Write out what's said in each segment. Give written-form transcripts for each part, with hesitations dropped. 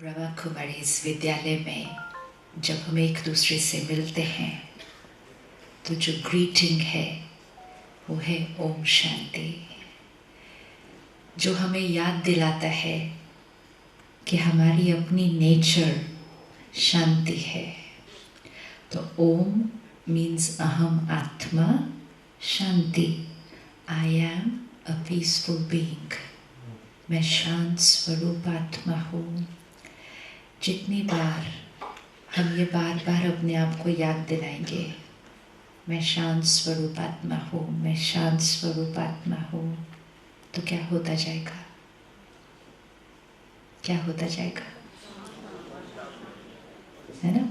ब्रह्मा कुमारी इस विद्यालय में जब हम एक दूसरे से मिलते हैं तो जो ग्रीटिंग है वो है ओम शांति, जो हमें याद दिलाता है कि हमारी अपनी नेचर शांति है। तो ओम मीन्स अहम आत्मा शांति, I am a peaceful being. मैं शांत स्वरूप आत्मा हूँ। जितनी बार हम ये बार बार अपने आप को याद दिलाएंगे, मैं शांत स्वरूप आत्मा हूँ, मैं शांत स्वरूप आत्मा हूँ, तो क्या होता जाएगा? क्या होता जाएगा, है ना?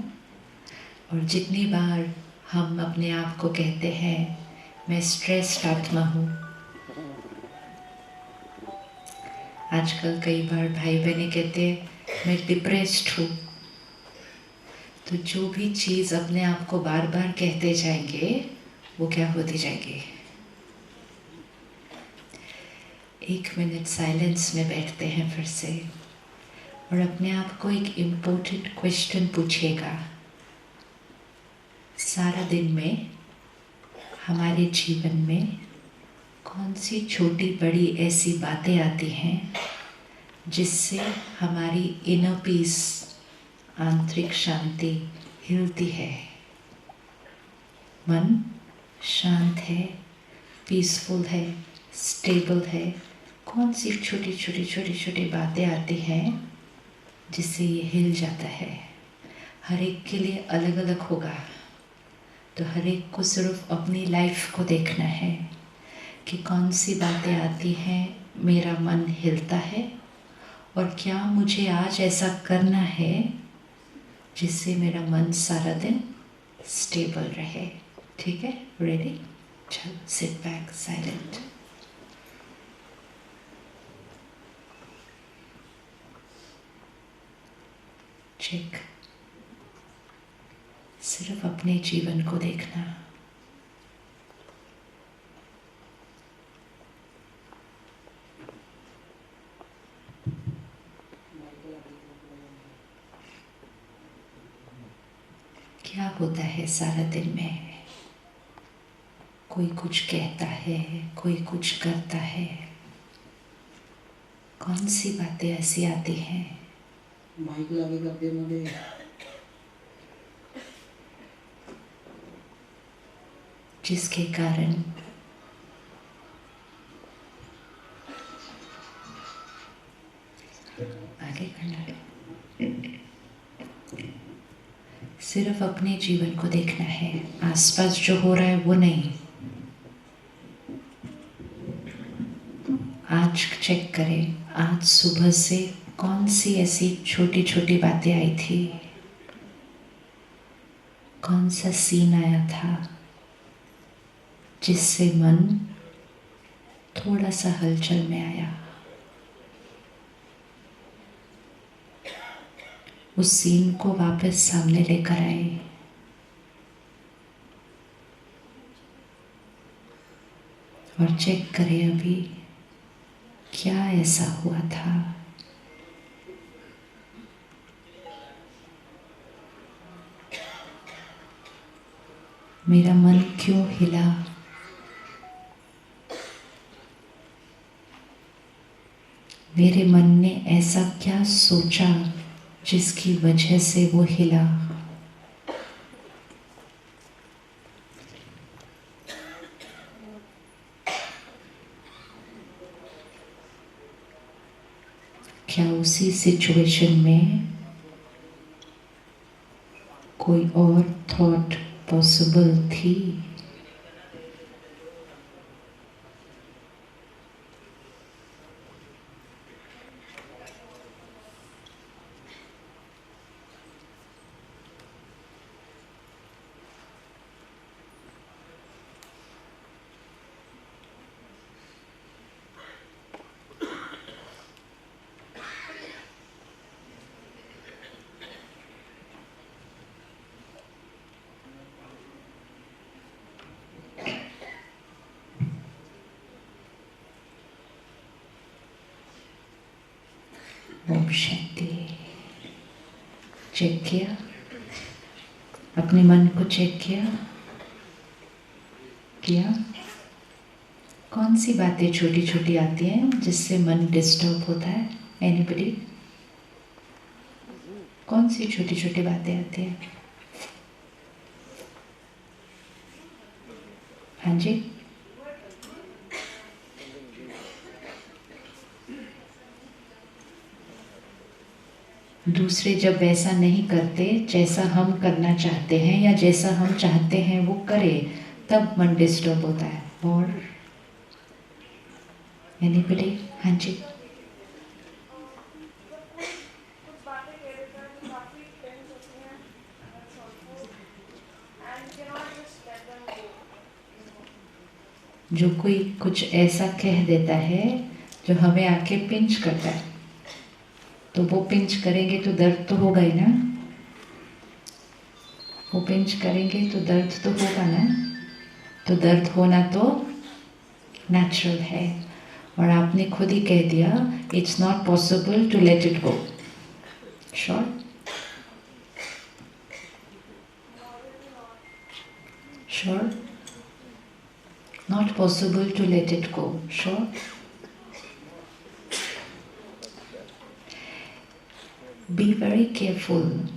और जितनी बार हम अपने आप को कहते हैं मैं स्ट्रेस्ड आत्मा हूँ, आजकल कई बार भाई बहनें कहते हैं मैं डिप्रेस्ड हूँ, तो जो भी चीज़ अपने आप को बार बार कहते जाएंगे वो क्या होती जाएगी? 1 मिनट साइलेंस में बैठते हैं फिर से और अपने आप को एक इम्पोर्टेंट क्वेश्चन पूछिएगा। सारा दिन में हमारे जीवन में कौन सी छोटी बड़ी ऐसी बातें आती हैं जिससे हमारी इनर पीस, आंतरिक शांति हिलती है, मन शांत है, पीसफुल है, स्टेबल है। कौन सी छोटी छोटी छोटी छोटी बातें आती हैं जिससे ये हिल जाता है? हर एक के लिए अलग अलग होगा, तो हर एक को सिर्फ अपनी लाइफ को देखना है कि कौन सी बातें आती हैं, मेरा मन हिलता है और क्या मुझे आज ऐसा करना है जिससे मेरा मन सारा दिन स्टेबल रहे। ठीक है, रेडी? चलो, सिट बैक, साइलेंट। चेक। सिर्फ अपने जीवन को देखना। क्या होता है सारा दिन में? कोई कुछ कहता है, कोई कुछ करता है। कौन सी बातें ऐसी आती हैं? माइक लागेगा पे मध्ये जिसके कारण आगे करना है। सिर्फ अपने जीवन को देखना है, आसपास जो हो रहा है वो नहीं। आज चेक करें, आज सुबह से कौन सी ऐसी छोटी छोटी बातें आई थी, कौन सा सीन आया था जिससे मन थोड़ा सा हलचल में आया। उस सीन को वापस सामने लेकर आए और चेक करें अभी क्या ऐसा हुआ था। मेरा मन क्यों हिला? मेरे मन ने ऐसा क्या सोचा जिसकी वजह से वो हिला? क्या उसी सिचुएशन में कोई और थॉट पॉसिबल थी? ओम शांति। चेक किया, अपने मन को चेक किया कौन सी बातें छोटी छोटी आती हैं जिससे मन डिस्टर्ब होता है? एनीबडी? कौन सी छोटी छोटी बातें आती हैं? हाँ जी, दूसरे जब वैसा नहीं करते जैसा हम करना चाहते हैं या जैसा हम चाहते हैं वो करे, तब मन डिस्टर्ब होता है। और एनीबडी? हाँ जी, जो कोई कुछ ऐसा कह देता है जो हमें आके पिंच करता है, तो वो पिंच करेंगे तो दर्द तो होगा ही ना। वो पिंच करेंगे तो दर्द तो होगा ना। तो दर्द होना तो नेचुरल है। और आपने खुद ही कह दिया, it's not possible to let it go. Sure? Sure? Not possible to let it go. Sure? Be very careful.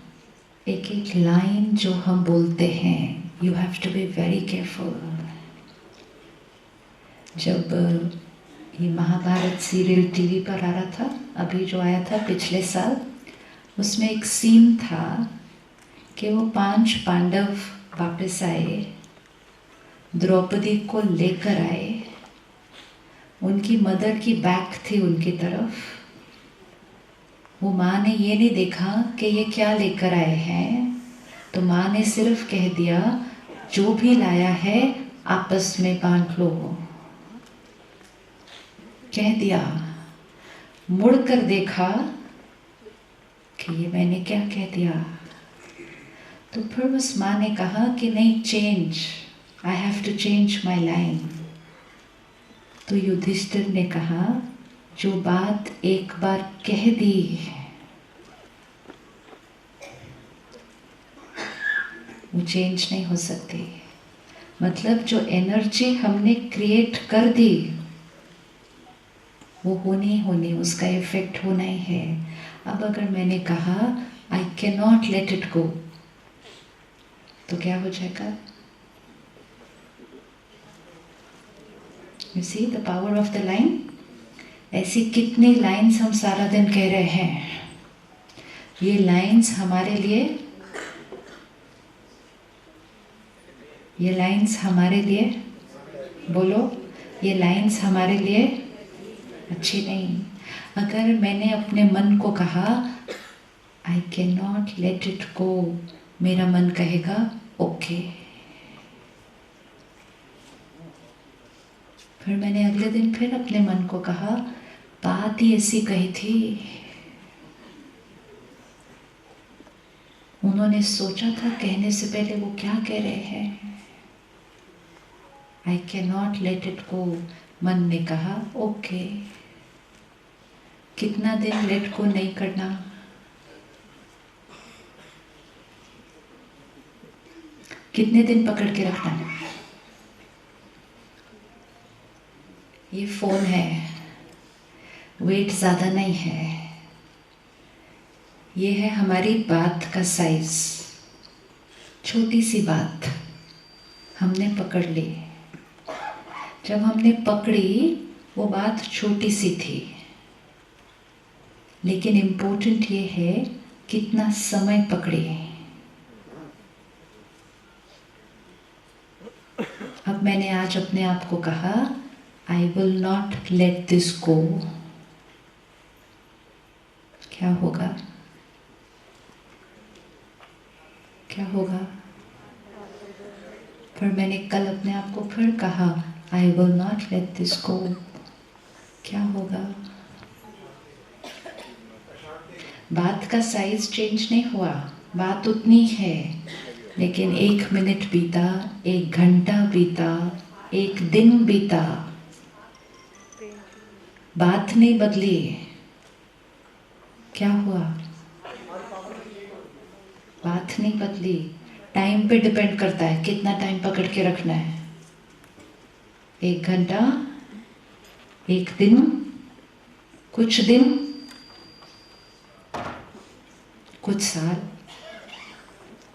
एक एक लाइन जो हम बोलते हैं, you have to be very careful. जब ये महाभारत सीरियल टीवी पर आ रहा था, अभी जो आया था पिछले साल, उसमें एक सीन था कि वो 5 पांडव वापस आए, द्रौपदी को लेकर आए, उनकी मदर की बैक थी उनकी तरफ। वो माँ ने ये नहीं देखा कि ये क्या लेकर आए हैं, तो माँ ने सिर्फ कह दिया, जो भी लाया है आपस में बांट लो। कह दिया। मुड़कर देखा कि ये मैंने क्या कह दिया। तो फिर उस माँ ने कहा कि नहीं, change, I have to change my line. तो युधिष्ठिर ने कहा, जो बात एक बार कह दी वो चेंज नहीं हो सकती। मतलब जो एनर्जी हमने क्रिएट कर दी वो होनी होनी, उसका इफेक्ट होना ही है। अब अगर मैंने कहा I can not let it गो, तो क्या हो जाएगा? You see the power of the line. ऐसी कितनी लाइन्स हम सारा दिन कह रहे हैं। ये लाइन्स हमारे लिए, ये लाइन्स हमारे लिए, बोलो, ये लाइन्स हमारे लिए अच्छी नहीं। अगर मैंने अपने मन को कहा I can not let it गो, मेरा मन कहेगा ओके। फिर मैंने अगले दिन फिर अपने मन को कहा, बात ही ऐसी कही थी, उन्होंने सोचा था कहने से पहले वो क्या कह रहे हैं। I can not let it गो, मन ने कहा ओके। कितना दिन लेट को नहीं करना? कितने दिन पकड़ के रखना? ये फोन है, वेट ज्यादा नहीं है, ये है हमारी बात का साइज। छोटी सी बात हमने पकड़ ली। जब हमने पकड़ी वो बात छोटी सी थी, लेकिन इम्पोर्टेंट ये है कितना समय पकड़े। अब मैंने आज अपने आप को कहा, I will not let this go. क्या होगा? क्या होगा? फिर मैंने कल अपने आप को फिर कहा, I will not let this go. क्या होगा? बात का साइज चेंज नहीं हुआ, बात उतनी है, लेकिन 1 मिनट बीता, 1 घंटा बीता, 1 दिन बीता, बात नहीं बदली। क्या हुआ? बात नहीं बदली, टाइम पे डिपेंड करता है कितना टाइम पकड़ के रखना है। 1 घंटा, 1 दिन, कुछ दिन, कुछ साल।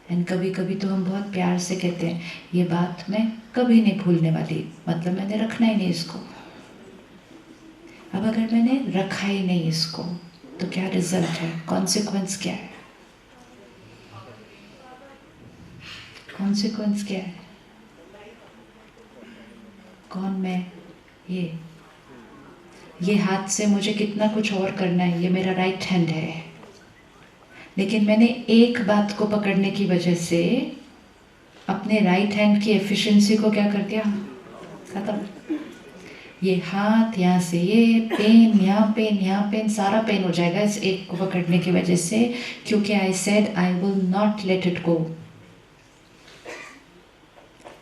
एंड कभी कभी तो हम बहुत प्यार से कहते हैं ये बात मैं कभी नहीं भूलने वाली, मतलब मैंने रखना ही नहीं इसको। अब अगर मैंने रखा ही नहीं इसको तो क्या रिजल्ट है, कॉन्सिक्वेंस क्या है? कॉन्सिक्वेंस क्या है? कौन मैं? ये हाथ से मुझे कितना कुछ और करना है, ये मेरा राइट हैंड है, लेकिन मैंने एक बात को पकड़ने की वजह से अपने राइट हैंड की एफिशिएंसी को क्या कर दिया, खत्म। ये हाथ यहाँ से, ये पेन यहाँ, पेन यहाँ, पेन, सारा पेन हो जाएगा इस एक को पकड़ने की वजह से, क्योंकि I said I will not let it गो।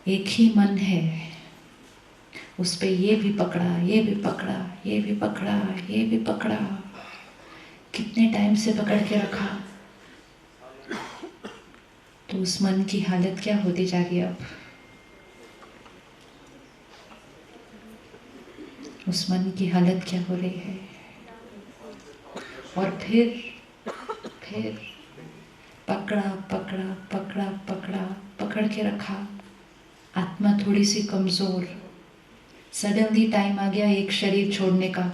एक ही मन है, उस पे ये भी पकड़ा, ये भी पकड़ा, ये भी पकड़ा, ये भी पकड़ा, कितने टाइम से पकड़ के रखा। तो उस मन की हालत क्या होती जा रही है अब? उस मन की हालत क्या हो रही है? और फिर पकड़ा पकड़ा पकड़ा पकड़ा, पकड़ के रखा, आत्मा थोड़ी सी कमजोर, सडनली टाइम आ गया एक शरीर छोड़ने का,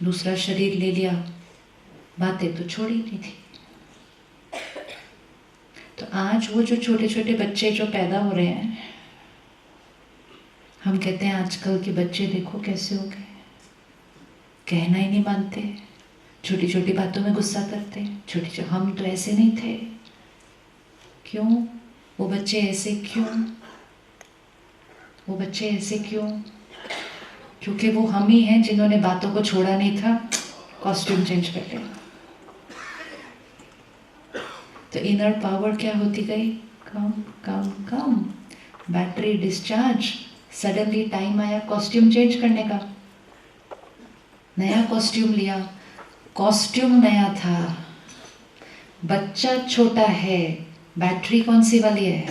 दूसरा शरीर ले लिया, बातें तो छोड़ी नहीं थी। तो आज वो जो छोटे छोटे बच्चे जो पैदा हो रहे हैं, हम कहते हैं आजकल के बच्चे देखो कैसे हो गए, कहना ही नहीं मानते, छोटी छोटी बातों में गुस्सा करते, छोटी हम तो ऐसे नहीं थे। क्यों वो बच्चे ऐसे? क्यों वो बच्चे ऐसे? क्यों? क्योंकि वो हम ही हैं जिन्होंने बातों को छोड़ा नहीं था, कॉस्ट्यूम चेंज कर लिया। तो इनर पावर क्या होती गई? कम कम कम, बैटरी डिस्चार्ज। सडनली टाइम आया कॉस्ट्यूम चेंज करने का, नया कॉस्ट्यूम लिया, कॉस्ट्यूम नया था, बच्चा छोटा है, बैटरी कौन सी वाली है?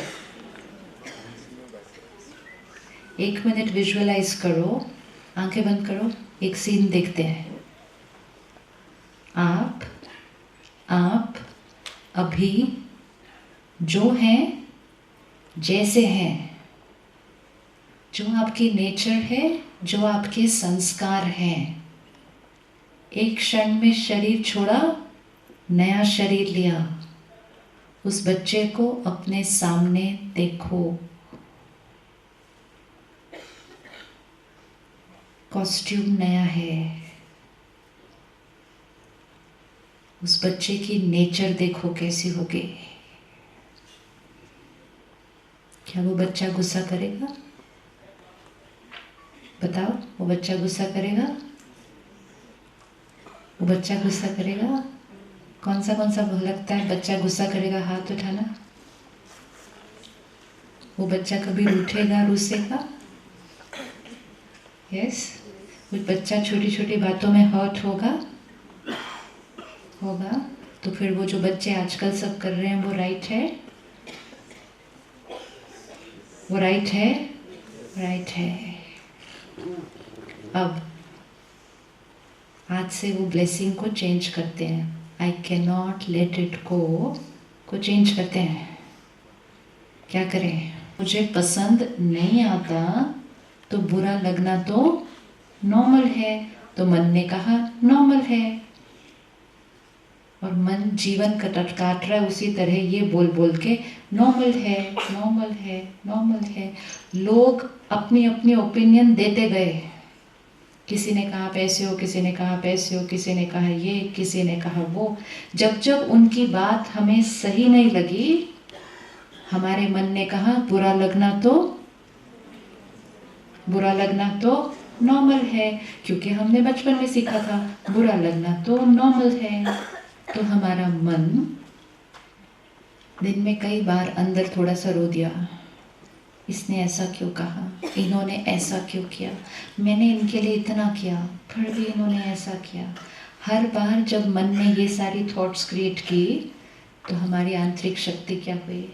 1 मिनट विजुअलाइज करो, आंखें बंद करो, एक सीन देखते हैं। आप अभी जो हैं, जैसे हैं, जो आपकी नेचर है, जो आपके संस्कार हैं, एक क्षण में शरीर छोड़ा, नया शरीर लिया, उस बच्चे को अपने सामने देखो, कॉस्ट्यूम नया है। उस बच्चे की नेचर देखो कैसी होगी। क्या वो बच्चा गुस्सा करेगा? बताओ, वो बच्चा गुस्सा करेगा? वो बच्चा गुस्सा करेगा? कौन सा लगता है बच्चा गुस्सा करेगा? हाथ उठाना। वो बच्चा कभी रूठेगा, रूसेगा? यस। वो बच्चा छोटी छोटी बातों में हर्ट होगा? तो फिर वो जो बच्चे आजकल सब कर रहे हैं वो राइट है? वो राइट है? राइट है। अब आज से वो ब्लेसिंग को चेंज करते हैं, I can not let it गो को चेंज करते हैं। क्या करें? मुझे पसंद नहीं आता तो बुरा लगना तो नॉर्मल है, तो मन ने कहा नॉर्मल है, और मन जीवन काट रहा है उसी तरह ये बोल बोल के नॉर्मल है, नॉर्मल है, नॉर्मल है। लोग अपनी अपनी ओपिनियन देते गए, किसी ने कहा आप ऐसे हो, किसी ने कहा आप ऐसे हो, किसी ने कहा ये, किसी ने कहा वो। जब जब उनकी बात हमें सही नहीं लगी, हमारे मन ने कहा बुरा लगना तो नॉर्मल है, क्योंकि हमने बचपन में सीखा था बुरा लगना तो नॉर्मल है। तो हमारा मन दिन में कई बार अंदर थोड़ा सा रो दिया, इसने ऐसा क्यों कहा, इन्होंने ऐसा क्यों किया, मैंने इनके लिए इतना किया फिर भी इन्होंने ऐसा किया। हर बार जब मन ने ये सारी थॉट्स क्रिएट की तो हमारी आंतरिक शक्ति क्या हुई?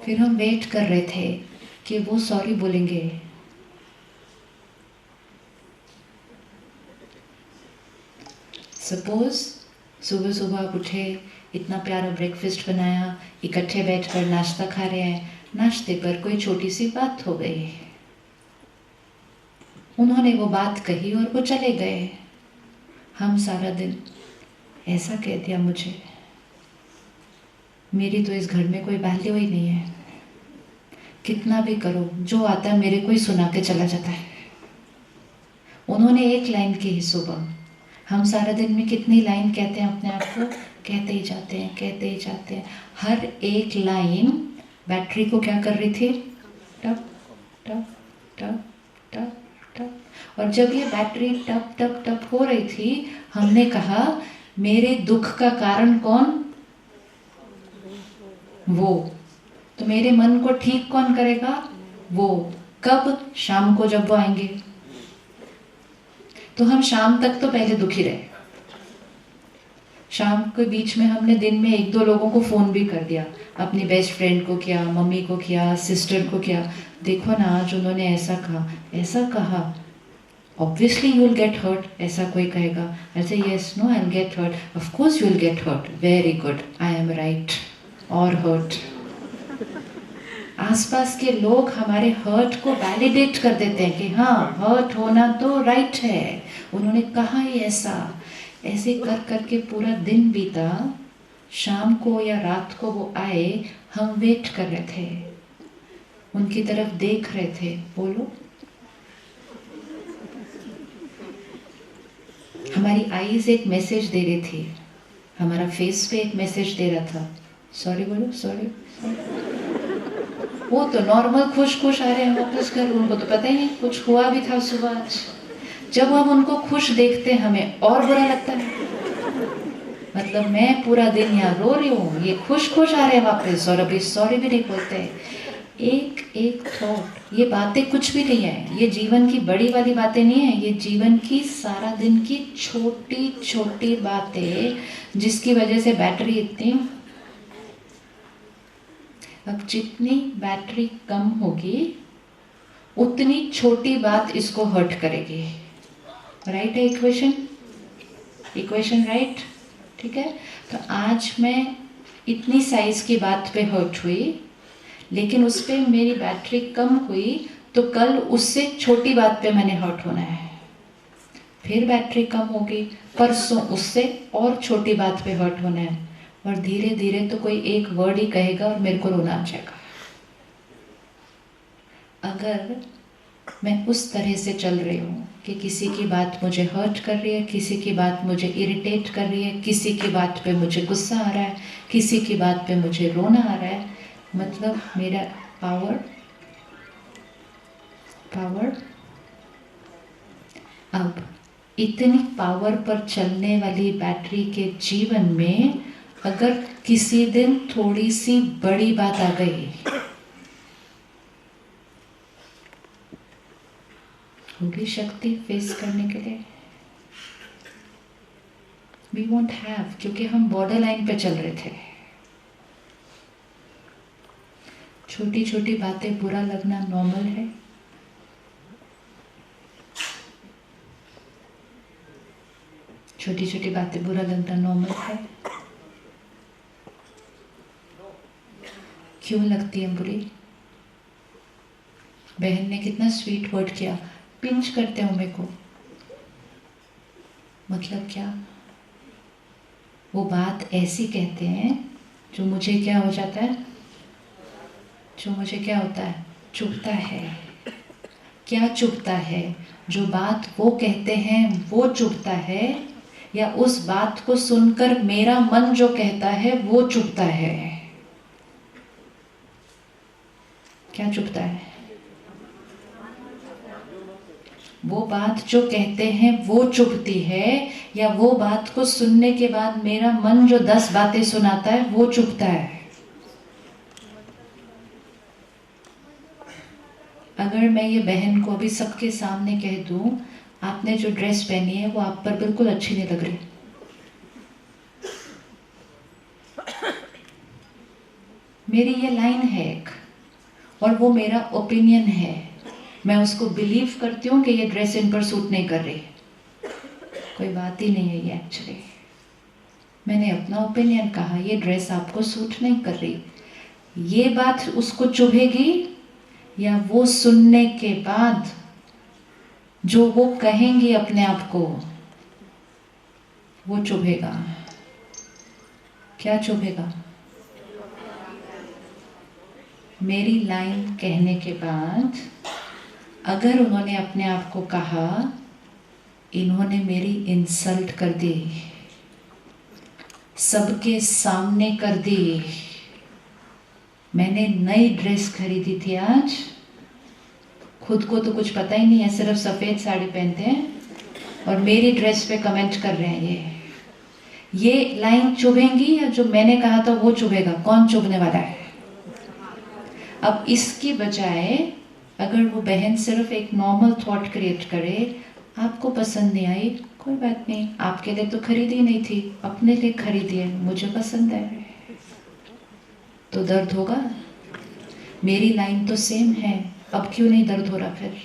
फिर हम वेट कर रहे थे कि वो सॉरी बोलेंगे। सपोज सुबह सुबह आप उठे, इतना प्यारा ब्रेकफास्ट बनाया, इकट्ठे बैठकर नाश्ता खा रहे हैं, नाश्ते पर कोई छोटी सी बात हो गई, उन्होंने वो बात कही और वो चले गए। हम सारा दिन ऐसा कह दिया, मुझे, मेरी तो इस घर में कोई वैल्यू ही नहीं है, कितना भी करो, जो आता है मेरे को ही सुना के चला जाता है। उन्होंने एक लाइन की ही सुबह, हम सारा दिन में कितनी लाइन कहते हैं अपने आप को, कहते ही जाते हैं, कहते ही जाते हैं। हर एक लाइन बैटरी को क्या कर रही थी? टप टप टप टप टप। और जब ये बैटरी टप टप टप हो रही थी, हमने कहा मेरे दुख का कारण कौन? वो। तो मेरे मन को ठीक कौन करेगा? वो। कब? शाम को जब वो आएंगे। तो हम शाम तक तो पहले दुखी रहे। शाम के बीच में हमने दिन में 1-2 लोगों को फ़ोन भी कर दिया, अपनी बेस्ट फ्रेंड को किया, मम्मी को किया, सिस्टर को किया, देखो ना आज उन्होंने ऐसा कहा, ऐसा कहा। Obviously you will get hurt, ऐसा कोई कहेगा, ऐसे yes no I will get hurt, of course you will get hurt, very good, I am right, और हर्ट। आसपास के लोग हमारे हर्ट को वैलिडेट कर देते हैं कि हाँ हर्ट होना तो राइट है, उन्होंने कहा ही ऐसा। ऐसे कर करके पूरा दिन बीता। शाम को या रात को वो आए, हम वेट कर रहे थे, उनकी तरफ देख रहे थे। बोलो, हमारी आईज एक मैसेज दे रही थी, हमारा फेस पे एक मैसेज दे रहा था, सॉरी बोलो, सॉरी। वो तो नॉर्मल खुश खुश आ रहे हैं वापस घर, उनको तो पता ही नहीं कुछ हुआ भी था सुबह आज। जब हम उनको खुश देखते हैं हमें और बुरा लगता है। मतलब मैं पूरा दिन यहाँ रो रही हूँ, ये खुश खुश आ रहे हैं वापस और अभी सॉरी भी नहीं बोलते। एक एक थॉट, ये बातें कुछ भी नहीं है, ये जीवन की बड़ी वाली बातें नहीं है, ये जीवन की सारा दिन की छोटी छोटी बातें जिसकी वजह से बैटरी इतनी। अब जितनी बैटरी कम होगी उतनी छोटी बात इसको हर्ट करेगी। राइट है इक्वेशन? Equation right? ठीक है। तो आज मैं इतनी साइज की बात पे हर्ट हुई, लेकिन उस पर मेरी बैटरी कम हुई, तो कल उससे छोटी बात पे मैंने हर्ट होना है, फिर बैटरी कम होगी, परसों उससे और छोटी बात पे हर्ट होना है, और धीरे धीरे तो कोई एक वर्ड ही कहेगा और मेरे को रोना आ जाएगा। अगर मैं उस तरह से चल रही हूँ कि किसी की बात मुझे हर्ट कर रही है, किसी की बात मुझे इरिटेट कर रही है, किसी की बात पे मुझे गुस्सा आ रहा है, किसी की बात पे मुझे रोना आ रहा है, मतलब मेरा पावर अब इतनी पावर पर चलने वाली बैटरी के जीवन में अगर किसी दिन थोड़ी सी बड़ी बात आ गई, होगी शक्ति फेस करने के लिए? वी वोंट हैव, क्योंकि हम बॉर्डर लाइन पे चल रहे थे। छोटी छोटी बातें बुरा लगना नॉर्मल है। छोटी छोटी बातें बुरा लगना नॉर्मल है। क्यों लगती है बुरी? बहन ने कितना स्वीट वर्ड किया, पिंच करते हो मेरे को, मतलब क्या? वो बात ऐसी कहते हैं जो मुझे क्या हो जाता है, जो मुझे क्या होता है, चुभता है। क्या चुभता है? जो बात वो कहते हैं वो चुभता है, या उस बात को सुनकर मेरा मन जो कहता है वो चुभता है? क्या चुभता है? वो बात जो कहते हैं वो चुभती है, या वो बात को सुनने के बाद मेरा मन जो 10 बातें सुनाता है वो चुभता है? अगर मैं ये बहन को अभी सबके सामने कह दूं, आपने जो ड्रेस पहनी है वो आप पर बिल्कुल अच्छी नहीं लग रही, मेरी ये लाइन है एक, और वो मेरा ओपिनियन है। मैं उसको बिलीव करती हूँ कि ये ड्रेस इन पर सूट नहीं कर रही। कोई बात ही नहीं है ये एक्चुअली। मैंने अपना ओपिनियन कहा, ये ड्रेस आपको सूट नहीं कर रही। ये बात उसको चुभेगी या वो सुनने के बाद जो वो कहेंगी अपने आप को वो चुभेगा? क्या चुभेगा? मेरी लाइन कहने के बाद अगर उन्होंने अपने आप को कहा इन्होंने मेरी इंसल्ट कर दी, सबके सामने कर दी, मैंने नई ड्रेस खरीदी थी आज, खुद को तो कुछ पता ही नहीं है, सिर्फ सफ़ेद साड़ी पहनते हैं और मेरी ड्रेस पे कमेंट कर रहे हैं। ये लाइन चुभेंगी या जो मैंने कहा था वो चुभेगा? कौन चुभने वाला है? अब इसकी बजाय अगर वो बहन सिर्फ एक नॉर्मल थॉट क्रिएट करे, आपको पसंद नहीं आई, कोई बात नहीं, आपके लिए तो खरीदी नहीं थी, अपने लिए खरीदी है, मुझे पसंद है, तो दर्द होगा। मेरी लाइन तो सेम है, अब क्यों नहीं दर्द हो रहा? फिर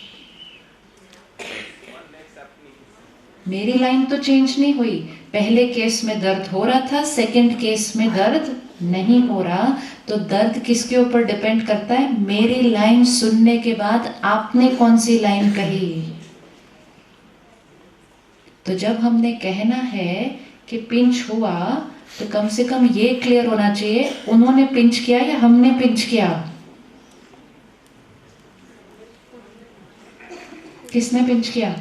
मेरी लाइन तो चेंज नहीं हुई। पहले केस में दर्द हो रहा था, सेकंड केस में दर्द नहीं हो रहा। तो दर्द किसके ऊपर डिपेंड करता है? मेरी लाइन सुनने के बाद आपने कौन सी लाइन कही। तो जब हमने कहना है कि पिंच हुआ, तो कम से कम ये क्लियर होना चाहिए उन्होंने पिंच किया या हमने पिंच किया। किसने पिंच किया?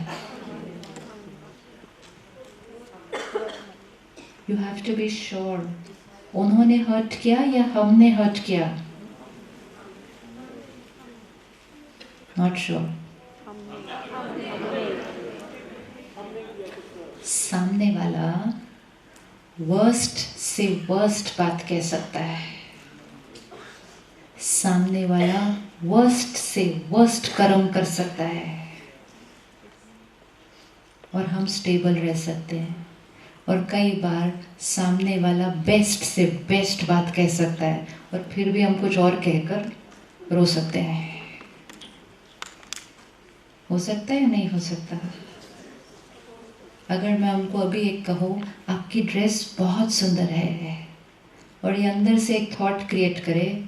You have to be sure, उन्होंने हर्ट किया या हमने हर्ट किया? Not sure. सामने वाला वर्स्ट से वर्स्ट बात कह सकता है, सामने वाला वर्स्ट से वर्स्ट कर्म कर सकता है, और हम स्टेबल रह सकते हैं। और कई बार सामने वाला बेस्ट से बेस्ट बात कह सकता है और फिर भी हम कुछ और कहकर रो सकते हैं। हो सकता है या नहीं हो सकता? अगर मैं उनको अभी एक कहूँ आपकी ड्रेस बहुत सुंदर है, और ये अंदर से एक थॉट क्रिएट करे,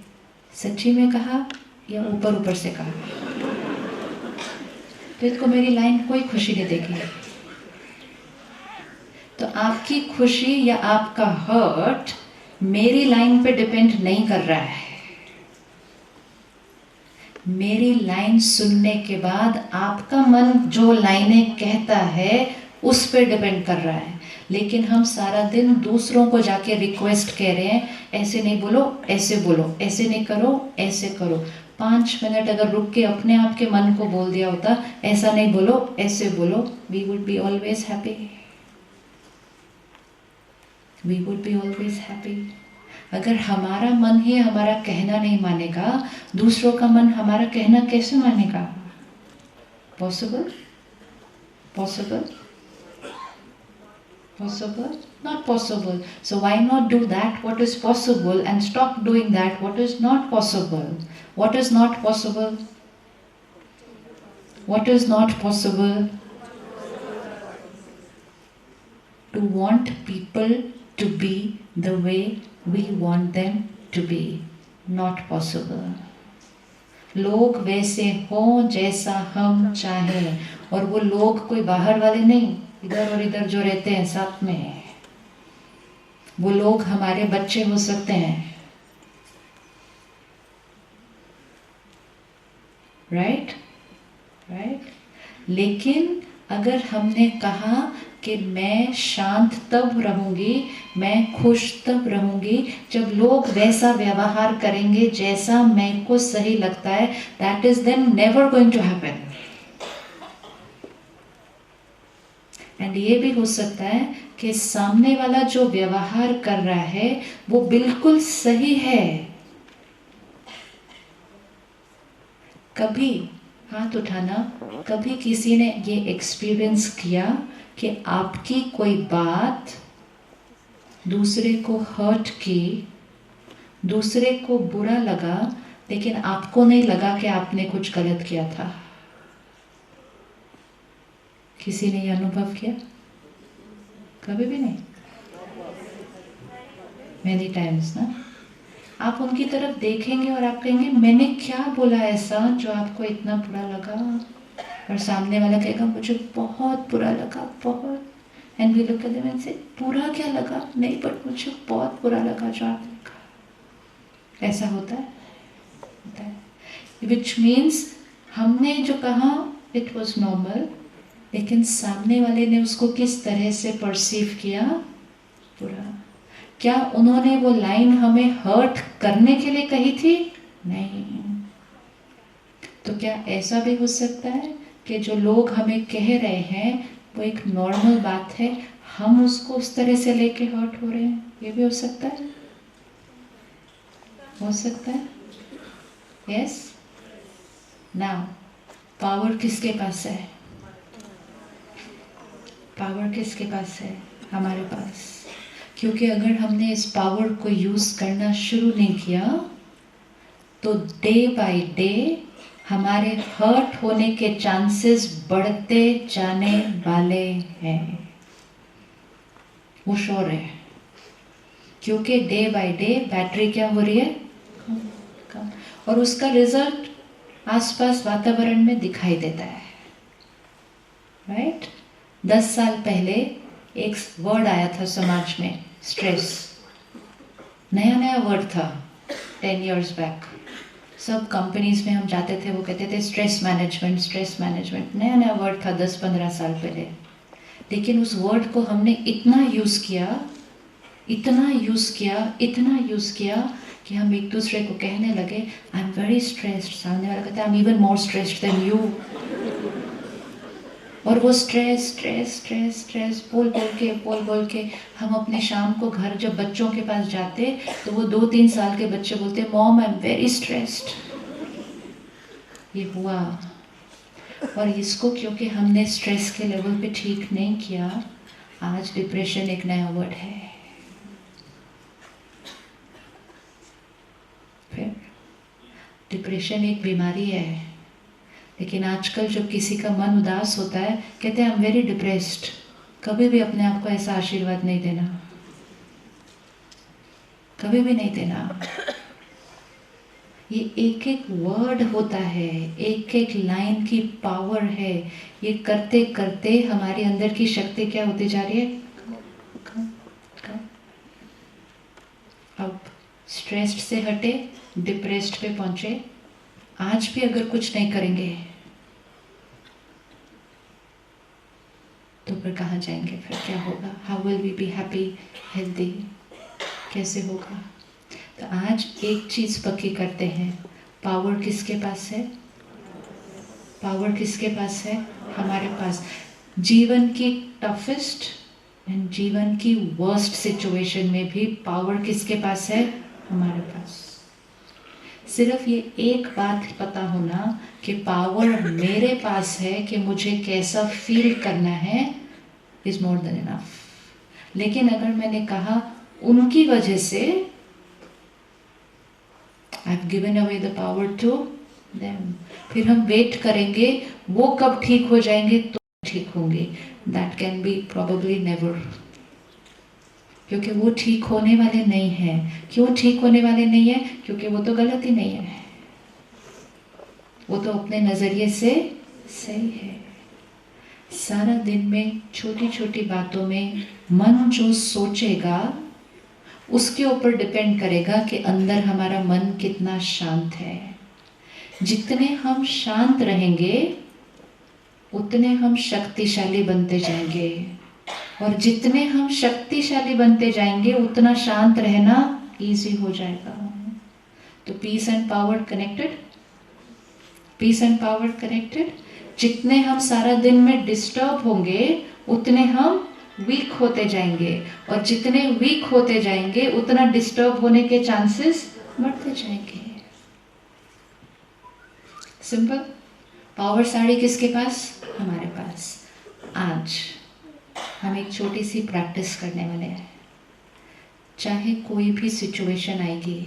सच्ची में कहा या ऊपर ऊपर से कहा, तो इसको मेरी लाइन कोई खुशी नहीं देगी। तो आपकी खुशी या आपका हर्ट मेरी लाइन पे डिपेंड नहीं कर रहा है। मेरी लाइन सुनने के बाद आपका मन जो लाइनें कहता है उस पे डिपेंड कर रहा है। लेकिन हम सारा दिन दूसरों को जाके रिक्वेस्ट कह रहे हैं, ऐसे नहीं बोलो, ऐसे बोलो, ऐसे नहीं करो, ऐसे करो। 5 मिनट अगर रुक के अपने आप के मन को बोल दिया होता, ऐसा नहीं बोलो, ऐसे बोलो, we would be always happy. We would be always happy. अगर हमारा मन ही हमारा कहना नहीं मानेगा, दूसरों का मन हमारा कहना कैसे मानेगा? Possible? Possible? Possible? Not possible. So why not do that what is possible and stop doing that what is not possible? What is not possible? What is not possible? To want people to be the way we want them to be. Not possible. लोग वैसे हों जैसा हम चाहें, और वो लोग कोई बाहर वाले नहीं, इधर और इधर जो रहते हैं साथ में, वो लोग हमारे बच्चे हो सकते हैं। राइट? लेकिन अगर हमने कहा कि मैं शांत तब रहूंगी, मैं खुश तब रहूंगी जब लोग वैसा व्यवहार करेंगे जैसा मेरे को सही लगता है, that is then never going to happen. And ये भी हो सकता है कि सामने वाला जो व्यवहार कर रहा है वो बिल्कुल सही है। कभी हाथ उठाना, कभी किसी ने ये एक्सपीरियंस किया कि आपकी कोई बात दूसरे को हर्ट की, दूसरे को बुरा लगा लेकिन आपको नहीं लगा कि आपने कुछ गलत किया था। किसी ने ये अनुभव किया? कभी भी नहीं? मैनी टाइम्स ना। आप उनकी तरफ देखेंगे और आप कहेंगे मैंने क्या बोला ऐसा जो आपको इतना बुरा लगा, और सामने वाला कहेगा मुझे बहुत बुरा लगा, बहुत। And we look at them and से बुरा क्या लगा? नहीं, बट मुझे बहुत बुरा लगा जो आपने कहा। ऐसा होता है? होता है। विच मीन्स हमने जो कहा इट वॉज नॉर्मल, लेकिन सामने वाले ने उसको किस तरह से परसीव किया? बुरा। क्या उन्होंने वो लाइन हमें हर्ट करने के लिए कही थी? नहीं। तो क्या ऐसा भी हो सकता है कि जो लोग हमें कह रहे हैं वो एक नॉर्मल बात है, हम उसको उस तरह से लेके हर्ट हो रहे हैं? ये भी हो सकता है? हो सकता है। यस। नाउ पावर किसके पास है? पावर किसके पास है? हमारे पास। क्योंकि अगर हमने इस पावर को यूज करना शुरू नहीं किया तो डे बाय डे हमारे हर्ट होने के चांसेस बढ़ते जाने वाले हैं। वो श्योर है, क्योंकि डे बाय डे बैटरी क्या हो रही है? कम। और उसका रिजल्ट आसपास वातावरण में दिखाई देता है। राइट? 10 साल पहले एक वर्ड आया था समाज में, स्ट्रेस। नया नया वर्ड था 10 years बैक। सब कंपनीज में हम जाते थे, वो कहते थे स्ट्रेस मैनेजमेंट, स्ट्रेस मैनेजमेंट। नया नया वर्ड था 10-15 साल पहले। लेकिन उस वर्ड को हमने इतना यूज़ किया, इतना यूज़ किया, इतना यूज़ किया कि हम एक दूसरे को कहने लगे आई एम वेरी स्ट्रेस्ड। सामने वाला कहता है I am even more stressed then you. और वो स्ट्रेस स्ट्रेस स्ट्रेस स्ट्रेस बोल बोल के हम अपने शाम को घर जब बच्चों के पास जाते तो वो 2-3 साल के बच्चे बोलते mom I am very stressed. ये हुआ। और इसको क्योंकि हमने स्ट्रेस के लेवल पे ठीक नहीं किया, आज डिप्रेशन एक नया वर्ड है। फिर डिप्रेशन एक बीमारी है। लेकिन आजकल जब किसी का मन उदास होता है कहते हैं आई एम वेरी डिप्रेस्ड। कभी भी अपने आप को ऐसा आशीर्वाद नहीं देना, कभी भी नहीं देना। ये एक एक वर्ड होता है, एक एक लाइन की पावर है। ये करते करते हमारे अंदर की शक्ति क्या होती जा रही है? कम, कम। अब स्ट्रेस्ड से हटे, डिप्रेस्ड पे पहुंचे। आज भी अगर कुछ नहीं करेंगे तो फिर कहाँ जाएंगे? फिर क्या होगा? How will we be happy, healthy? कैसे होगा? तो आज एक चीज पक्की करते हैं, पावर किसके पास है? पावर किसके पास है? हमारे पास। जीवन की टफेस्ट एंड जीवन की वर्स्ट सिचुएशन में भी पावर किसके पास है? हमारे पास। सिर्फ ये एक बात पता होना कि पावर मेरे पास है कि मुझे कैसा फील करना है, इज मोर देन इनफ। लेकिन अगर मैंने कहा उनकी वजह से I have given away the power to them, फिर हम वेट करेंगे वो कब ठीक हो जाएंगे तो ठीक होंगे। That can be probably never, क्योंकि वो ठीक होने वाले नहीं हैं। क्यों ठीक होने वाले नहीं है? क्योंकि वो तो गलत ही नहीं है, वो तो अपने नजरिए से सही है। सारा दिन में छोटी छोटी बातों में मन जो सोचेगा उसके ऊपर डिपेंड करेगा कि अंदर हमारा मन कितना शांत है। जितने हम शांत रहेंगे उतने हम शक्तिशाली बनते जाएंगे, और जितने हम शक्तिशाली बनते जाएंगे उतना शांत रहना इजी हो जाएगा। तो peace and power connected, peace and power connected. जितने हम सारा दिन में डिस्टर्ब होंगे उतने हम वीक होते जाएंगे, और जितने वीक होते जाएंगे उतना डिस्टर्ब होने के चांसेस बढ़ते जाएंगे। सिंपल। पावर साड़ी किसके पास? हमारे पास। आज हम एक छोटी सी प्रैक्टिस करने वाले हैं। चाहे कोई भी सिचुएशन आएगी,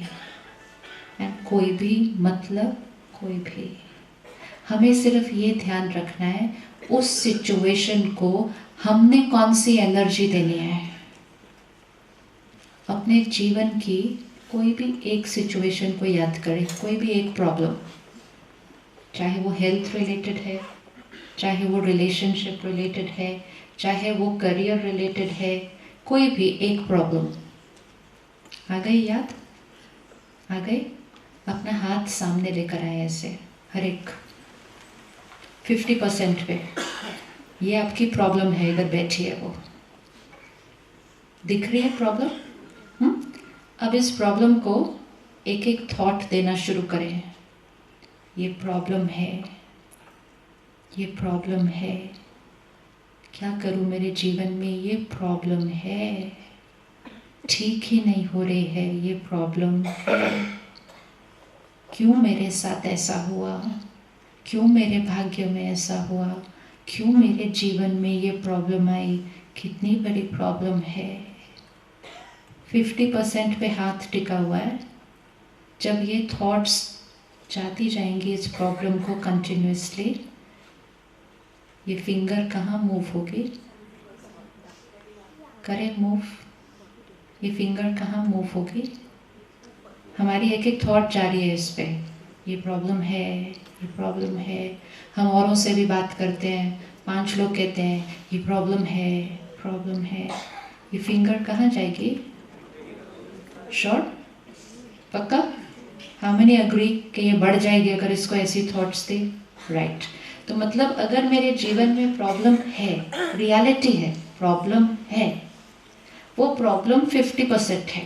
एंड कोई भी मतलब कोई भी, हमें सिर्फ ये ध्यान रखना है उस सिचुएशन को हमने कौन सी एनर्जी देनी है। अपने जीवन की कोई भी एक सिचुएशन को याद करें, कोई भी एक प्रॉब्लम, चाहे वो हेल्थ रिलेटेड है, चाहे वो रिलेशनशिप रिलेटेड है, चाहे वो करियर रिलेटेड है, कोई भी एक प्रॉब्लम आ गई याद? आ गई? अपना हाथ सामने लेकर आए ऐसे, हर एक 50% पे। ये आपकी प्रॉब्लम है, इधर बैठी है वो, दिख रही है प्रॉब्लम? अब इस प्रॉब्लम को एक एक थॉट देना शुरू करें। ये प्रॉब्लम है, ये प्रॉब्लम है, क्या करूं मेरे जीवन में, ये प्रॉब्लम है, ठीक ही नहीं हो रही है, ये प्रॉब्लम है, क्यों मेरे साथ ऐसा हुआ, क्यों मेरे भाग्य में ऐसा हुआ, क्यों मेरे जीवन में ये प्रॉब्लम आई, कितनी बड़ी प्रॉब्लम है। 50% पे हाथ टिका हुआ है। जब ये थॉट्स जाती जाएंगी इस प्रॉब्लम को कंटिन्यूसली, ये फिंगर कहाँ मूव होगी? करें मूव, ये फिंगर कहाँ मूव होगी? हमारी एक एक थॉट जा रही है इस पे, ये प्रॉब्लम है, ये प्रॉब्लम है। हम औरों से भी बात करते हैं, 5 लोग कहते हैं ये प्रॉब्लम है, प्रॉब्लम है। ये फिंगर कहाँ जाएगी? श्योर? पक्का? हाउ मेनी एग्री कि ये बढ़ जाएगी अगर इसको ऐसी थॉट्स दी? राइट। तो मतलब अगर मेरे जीवन में प्रॉब्लम है, रियलिटी है, प्रॉब्लम है, वो प्रॉब्लम 50% है।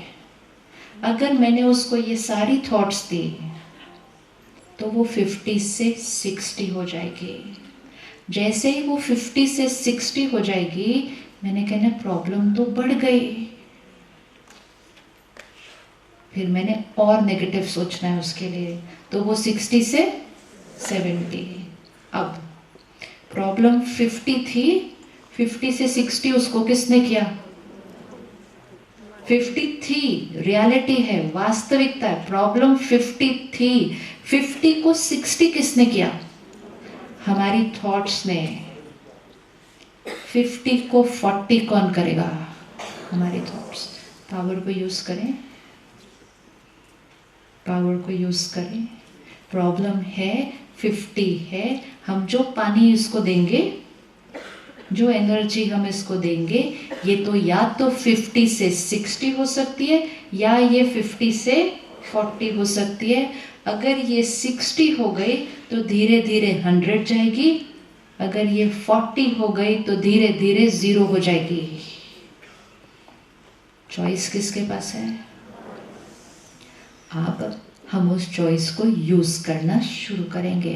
अगर मैंने उसको ये सारी थॉट्स दी तो वो 50 से 60 हो जाएगी। जैसे ही वो 50 से 60 हो जाएगी, मैंने कहना प्रॉब्लम तो बढ़ गई। फिर मैंने और नेगेटिव सोचना है उसके लिए, तो वो 60 से 70। अब प्रॉब्लम 50 थी, 50 से 60 उसको किसने किया? 50 थी, रियलिटी है, वास्तविकता है, प्रॉब्लम 50 थी, 50 को 60 किसने किया? हमारी थॉट्स ने। 50 को 40 कौन करेगा? हमारी थॉट्स। पावर को यूज करें, पावर को यूज करें। प्रॉब्लम है, 50 है, हम जो पानी इसको देंगे, जो एनर्जी हम इसको देंगे, ये तो या तो 50 से 60 हो सकती है या ये 50 से 40 हो सकती है। अगर ये 60 हो गई तो धीरे धीरे 100 जाएगी, अगर ये 40 हो गई तो धीरे धीरे 0 हो जाएगी। चॉइस किसके पास है? अब हम उस चॉइस को यूज करना शुरू करेंगे,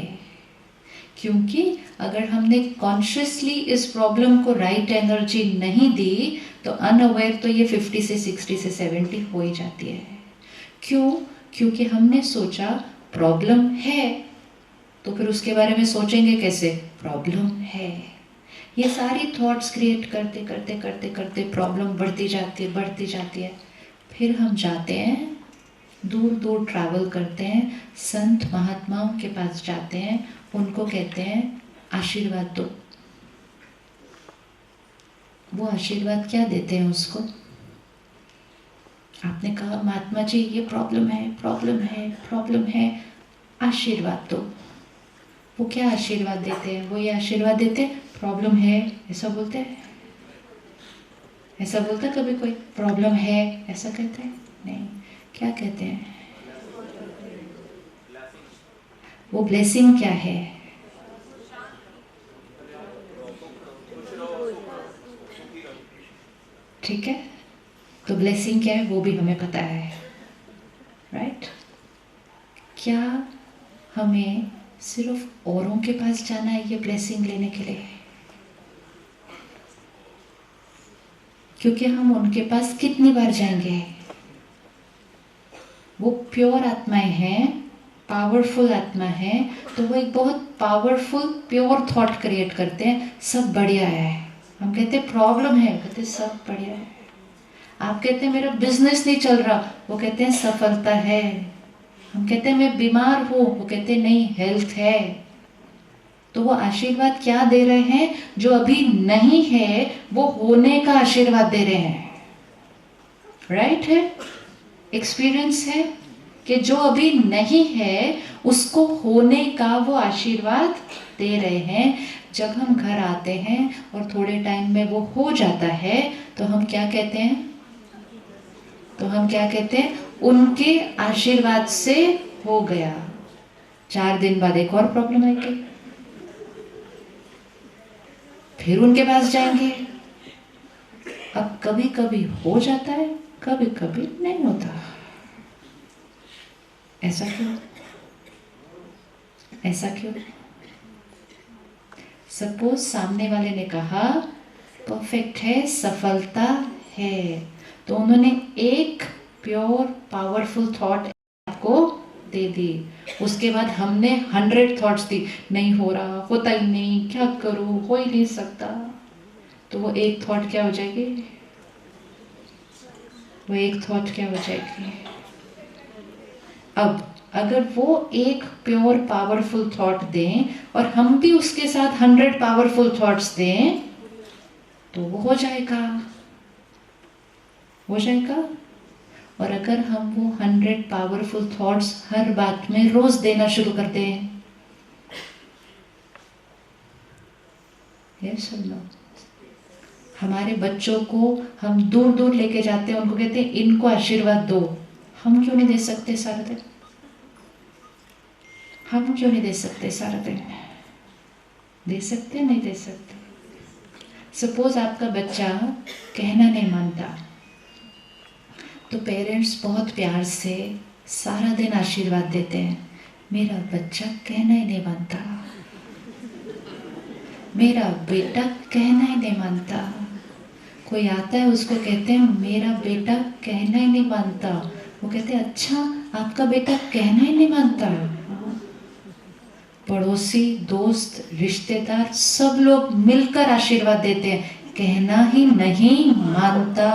क्योंकि अगर हमने कॉन्शियसली इस प्रॉब्लम को राइट एनर्जी नहीं दी तो अनअवेयर तो ये 50 से 60 से 70 हो ही जाती है। क्यों? क्योंकि हमने सोचा प्रॉब्लम है, तो फिर उसके बारे में सोचेंगे कैसे? प्रॉब्लम है। ये सारी थॉट्स क्रिएट करते करते करते करते प्रॉब्लम बढ़ती जाती है, बढ़ती जाती है। फिर हम जाते हैं, दूर दूर ट्रैवल करते हैं, संत महात्माओं के पास जाते हैं, उनको कहते हैं आशीर्वाद दो। वो आशीर्वाद क्या देते हैं उसको? आपने कहा महात्मा जी ये प्रॉब्लम है, प्रॉब्लम है, प्रॉब्लम है, आशीर्वाद दो। वो क्या आशीर्वाद देते हैं? वो ये आशीर्वाद देते हैं प्रॉब्लम है, ऐसा बोलते हैं? ऐसा बोलता कभी कोई प्रॉब्लम है ऐसा कहते हैं? नहीं। क्या कहते हैं? वो ब्लेसिंग क्या है? ठीक है, तो ब्लेसिंग क्या है वो भी हमें पता है, राइट? क्या हमें सिर्फ औरों के पास जाना है ये ब्लेसिंग लेने के लिए? क्योंकि हम उनके पास कितनी बार जाएंगे? वो प्योर आत्माएं हैं, पावरफुल आत्मा है, तो वो एक बहुत पावरफुल प्योर थॉट क्रिएट करते हैं, सब बढ़िया है। हम कहते हैं प्रॉब्लम है, कहते सब बढ़िया है। आप कहते हैं मेरा बिजनेस नहीं चल रहा, वो कहते हैं सफलता है। हम कहते हैं मैं बीमार हूँ, वो कहते हैं नहीं, हेल्थ है। तो वो आशीर्वाद क्या दे रहे हैं? जो अभी नहीं है वो होने का आशीर्वाद दे रहे हैं। राइट है? एक्सपीरियंस है कि जो अभी नहीं है उसको होने का वो आशीर्वाद दे रहे हैं। जब हम घर आते हैं और थोड़े टाइम में वो हो जाता है तो हम क्या कहते हैं? उनके आशीर्वाद से हो गया। 4 दिन बाद एक और प्रॉब्लम आएगी, फिर उनके पास जाएंगे। अब कभी कभी हो जाता है, कभी कभी नहीं होता। ऐसा क्यों? सपोज सामने वाले ने कहा परफेक्ट है, सफलता है, तो उन्होंने एक प्योर पावरफुल थॉट आपको दे दी। उसके बाद हमने 100 थॉट्स दी, नहीं हो रहा, होता ही नहीं, क्या करूं, हो ही नहीं सकता। तो वो एक थॉट क्या हो जाएगी? अब अगर वो एक प्योर पावरफुल थॉट दें और हम भी उसके साथ 100 पावरफुल थॉट्स दें तो वो हो जाएगा। और अगर हम वो 100 पावरफुल थॉट्स हर बात में रोज देना शुरू कर दें, हमारे बच्चों को हम दूर दूर लेके जाते हैं, उनको कहते हैं इनको आशीर्वाद दो। हम क्यों नहीं दे सकते सारा दिन? दे सकते हैं, नहीं दे सकते? सपोज आपका बच्चा कहना नहीं मानता, तो पेरेंट्स बहुत प्यार से सारा दिन आशीर्वाद देते हैं, मेरा बच्चा कहना ही नहीं मानता, मेरा बेटा कहना ही नहीं मानता। कोई आता है उसको कहते हैं मेरा बेटा कहना ही नहीं मानता, वो कहते हैं अच्छा आपका बेटा कहना ही नहीं मानता। पड़ोसी, दोस्त, रिश्तेदार सब लोग मिलकर आशीर्वाद देते हैं, कहना ही नहीं मानता।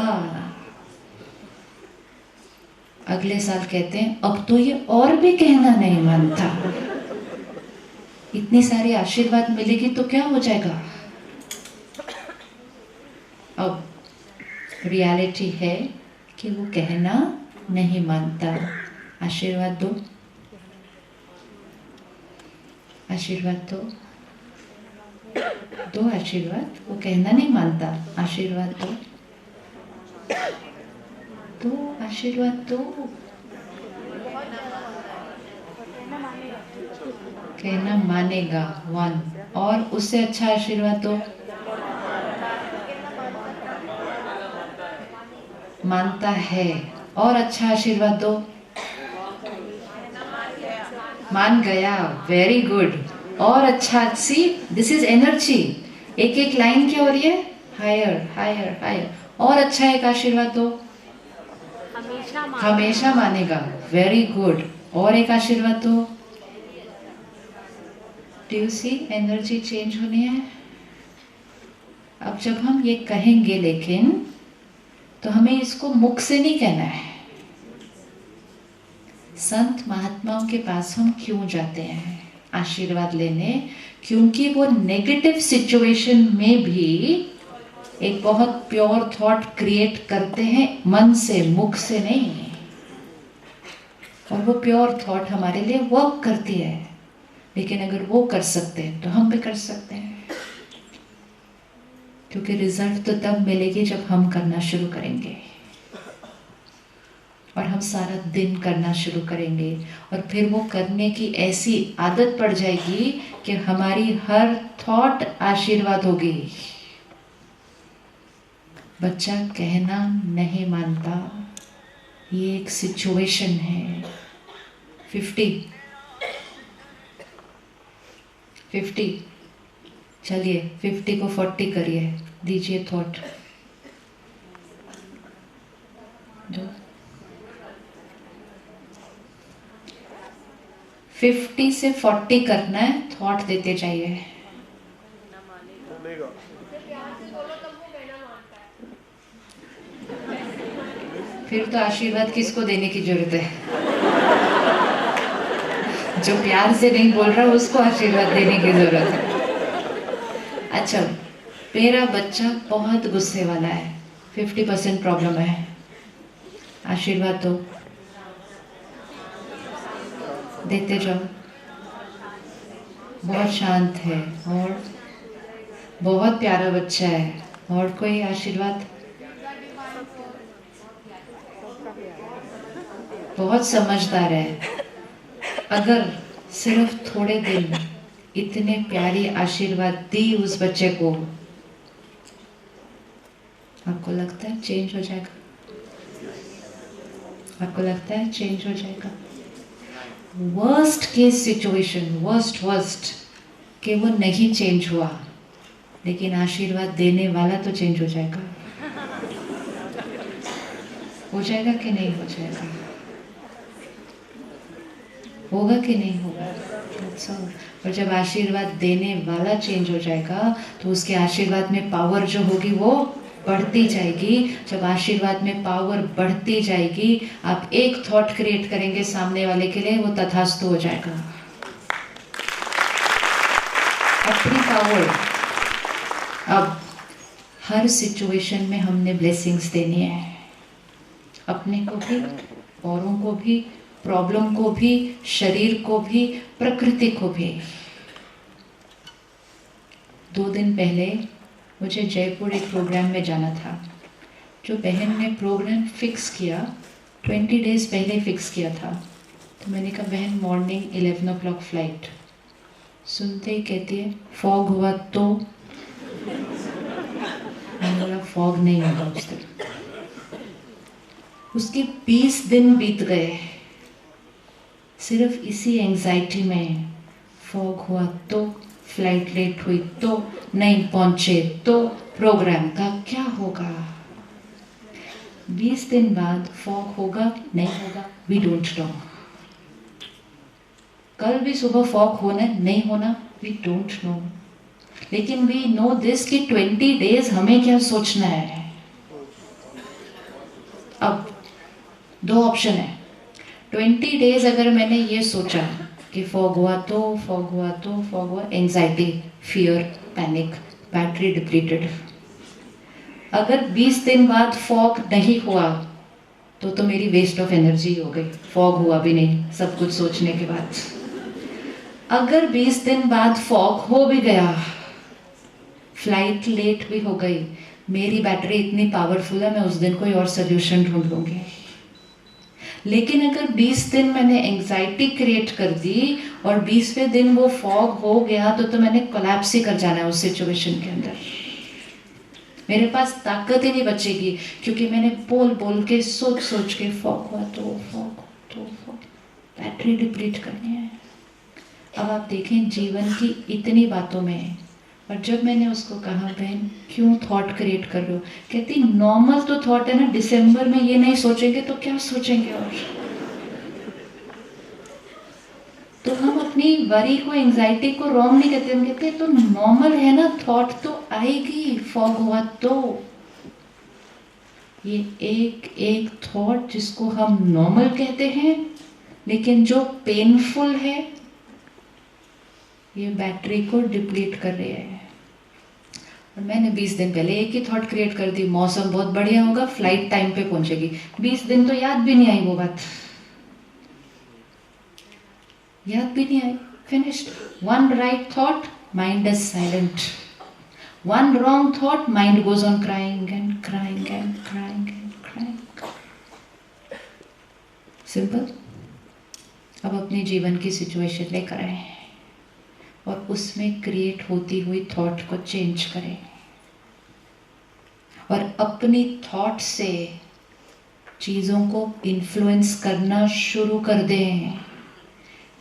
अगले साल कहते हैं अब तो ये और भी कहना नहीं मानता। इतनी सारी आशीर्वाद मिलेगी तो क्या हो जाएगा? अब रियलिटी है कि वो कहना नहीं मानता। आशीर्वाद दो, आशीर्वाद। वो कहना नहीं मानता, आशीर्वाद दो, आशीर्वाद दो। कहना मानेगा 1, और उससे अच्छा आशीर्वाद दो, मानता है, और अच्छा आशीर्वाद दो, मान गया, वेरी गुड, और अच्छा। See this is energy. एक एक लाइन क्या हो रही है? Higher higher higher. और अच्छा एक आशीर्वाद दो, हमेशा मानेगा, वेरी गुड, और एक आशीर्वाद दो। Do you see energy change होनी है? अब जब हम ये कहेंगे, लेकिन तो हमें इसको मुख से नहीं कहना है। संत महात्माओं के पास हम क्यों जाते हैं आशीर्वाद लेने? क्योंकि वो नेगेटिव सिचुएशन में भी एक बहुत प्योर थॉट क्रिएट करते हैं, मन से, मुख से नहीं। और वो प्योर थॉट हमारे लिए वर्क करती है। लेकिन अगर वो कर सकते हैं तो हम भी कर सकते हैं, क्योंकि रिजल्ट तो तब मिलेगी जब हम करना शुरू करेंगे, और हम सारा दिन करना शुरू करेंगे, और फिर वो करने की ऐसी आदत पड़ जाएगी कि हमारी हर थॉट आशीर्वाद होगी। बच्चा कहना नहीं मानता, ये एक सिचुएशन है। 50 चलिए 50 को 40 करिए, दीजिए थॉट दो। 50 से 40 करना है, थॉट देते जाइए। फिर तो आशीर्वाद किसको देने की जरूरत है? जो प्यार से नहीं बोल रहा उसको आशीर्वाद देने की जरूरत है। अच्छा, मेरा बच्चा बहुत गुस्से वाला है, 50% प्रॉब्लम है, आशीर्वाद दो, देते जाओ। बहुत शांत है और बहुत प्यारा बच्चा है, और कोई आशीर्वाद? बहुत समझदार है। अगर सिर्फ थोड़े दिन इतने प्यारी आशीर्वाद दी उस बच्चे को, आपको लगता है चेंज हो जाएगा? आपको लगता है चेंज हो जाएगा? वर्स्ट केस सिचुएशन, वर्स्ट कि वो नहीं चेंज हुआ, लेकिन आशीर्वाद देने वाला तो चेंज हो जाएगा। हो जाएगा कि नहीं हो जाएगा? होगा कि नहीं होगा? और जब आशीर्वाद देने वाला चेंज हो जाएगा तो उसके आशीर्वाद में पावर जो होगी वो बढ़ती जाएगी। जब आशीर्वाद में पावर बढ़ती जाएगी, आप एक थॉट क्रिएट करेंगे सामने वाले के लिए, वो तथास्तु हो जाएगा। अपनी पावर। अब हर सिचुएशन में हमने ब्लेसिंग्स देनी है, अपने को भी, औरों को भी, प्रॉब्लम को भी, शरीर को भी, प्रकृति को भी। 2 दिन पहले मुझे जयपुर एक प्रोग्राम में जाना था। जो बहन ने प्रोग्राम फिक्स किया, 20 डेज पहले फिक्स किया था, तो मैंने कहा बहन मॉर्निंग 11 o'clock फ्लाइट। सुनते ही कहती है फॉग हुआ तो? मैंने बोला फॉग नहीं होगा उस दिन। उसके 20 दिन बीत गए सिर्फ इसी एंजाइटी में। फॉग हुआ तो, फ्लाइट लेट हुई तो, नहीं पहुंचे तो, प्रोग्राम का क्या होगा? 20 दिन बाद फॉग होगा नहीं होगा, वी डोंट नो। कल भी सुबह फॉग होना नहीं होना, वी डोंट नो। लेकिन वी नो दिस कि 20 डेज हमें क्या सोचना है। अब 2 ऑप्शन है। 20 डेज अगर मैंने ये सोचा कि फॉग हुआ तो, फॉग हुआ तो, फॉग हुआ, anxiety, fear, panic, battery depleted. अगर 20 दिन बाद फॉग नहीं हुआ तो मेरी वेस्ट ऑफ एनर्जी हो गई, फॉग हुआ भी नहीं सब कुछ सोचने के बाद। अगर 20 दिन बाद फॉग हो भी गया, फ्लाइट लेट भी हो गई, मेरी बैटरी इतनी पावरफुल है, मैं उस दिन कोई और सोल्यूशन ढूंढ लूंगी। लेकिन अगर 20 दिन मैंने एंजाइटी क्रिएट कर दी और 20वें दिन वो फॉग हो गया तो मैंने कोलैप्स ही कर जाना है उस सिचुएशन के अंदर। मेरे पास ताकत ही नहीं बचेगी, क्योंकि मैंने बोल बोल के, सोच सोच के, फॉग हुआ तो, फॉग तो, फॉग, बैटरी डिप्लीट करनी है। अब आप देखें जीवन की इतनी बातों में। और जब मैंने उसको कहा बहन क्यों थॉट क्रिएट कर रहे हो, कहती नॉर्मल तो थॉट है ना, दिसंबर में ये नहीं सोचेंगे तो क्या सोचेंगे? और तो हम अपनी वरी को, एंजाइटी को रॉन्ग नहीं कहते, हम कहते तो नॉर्मल है ना, थॉट तो आएगी, फॉग हुआ तो। ये एक एक थॉट जिसको हम नॉर्मल कहते हैं, लेकिन जो पेनफुल है, ये बैटरी को डिप्लीट कर रही है। और मैंने 20 दिन पहले एक ही थॉट क्रिएट कर दी, मौसम बहुत बढ़िया होगा, फ्लाइट टाइम पे पहुंचेगी। 20 दिन तो याद भी नहीं आई वो बात, याद भी नहीं आई, finished. One right thought, mind is silent. One wrong thought, mind goes on crying and crying and crying and crying. Simple. अब अपने जीवन की सिचुएशन लेकर आए और उसमें क्रिएट होती हुई थॉट को चेंज करें, और अपनी थॉट से चीज़ों को इन्फ्लुएंस करना शुरू कर दें।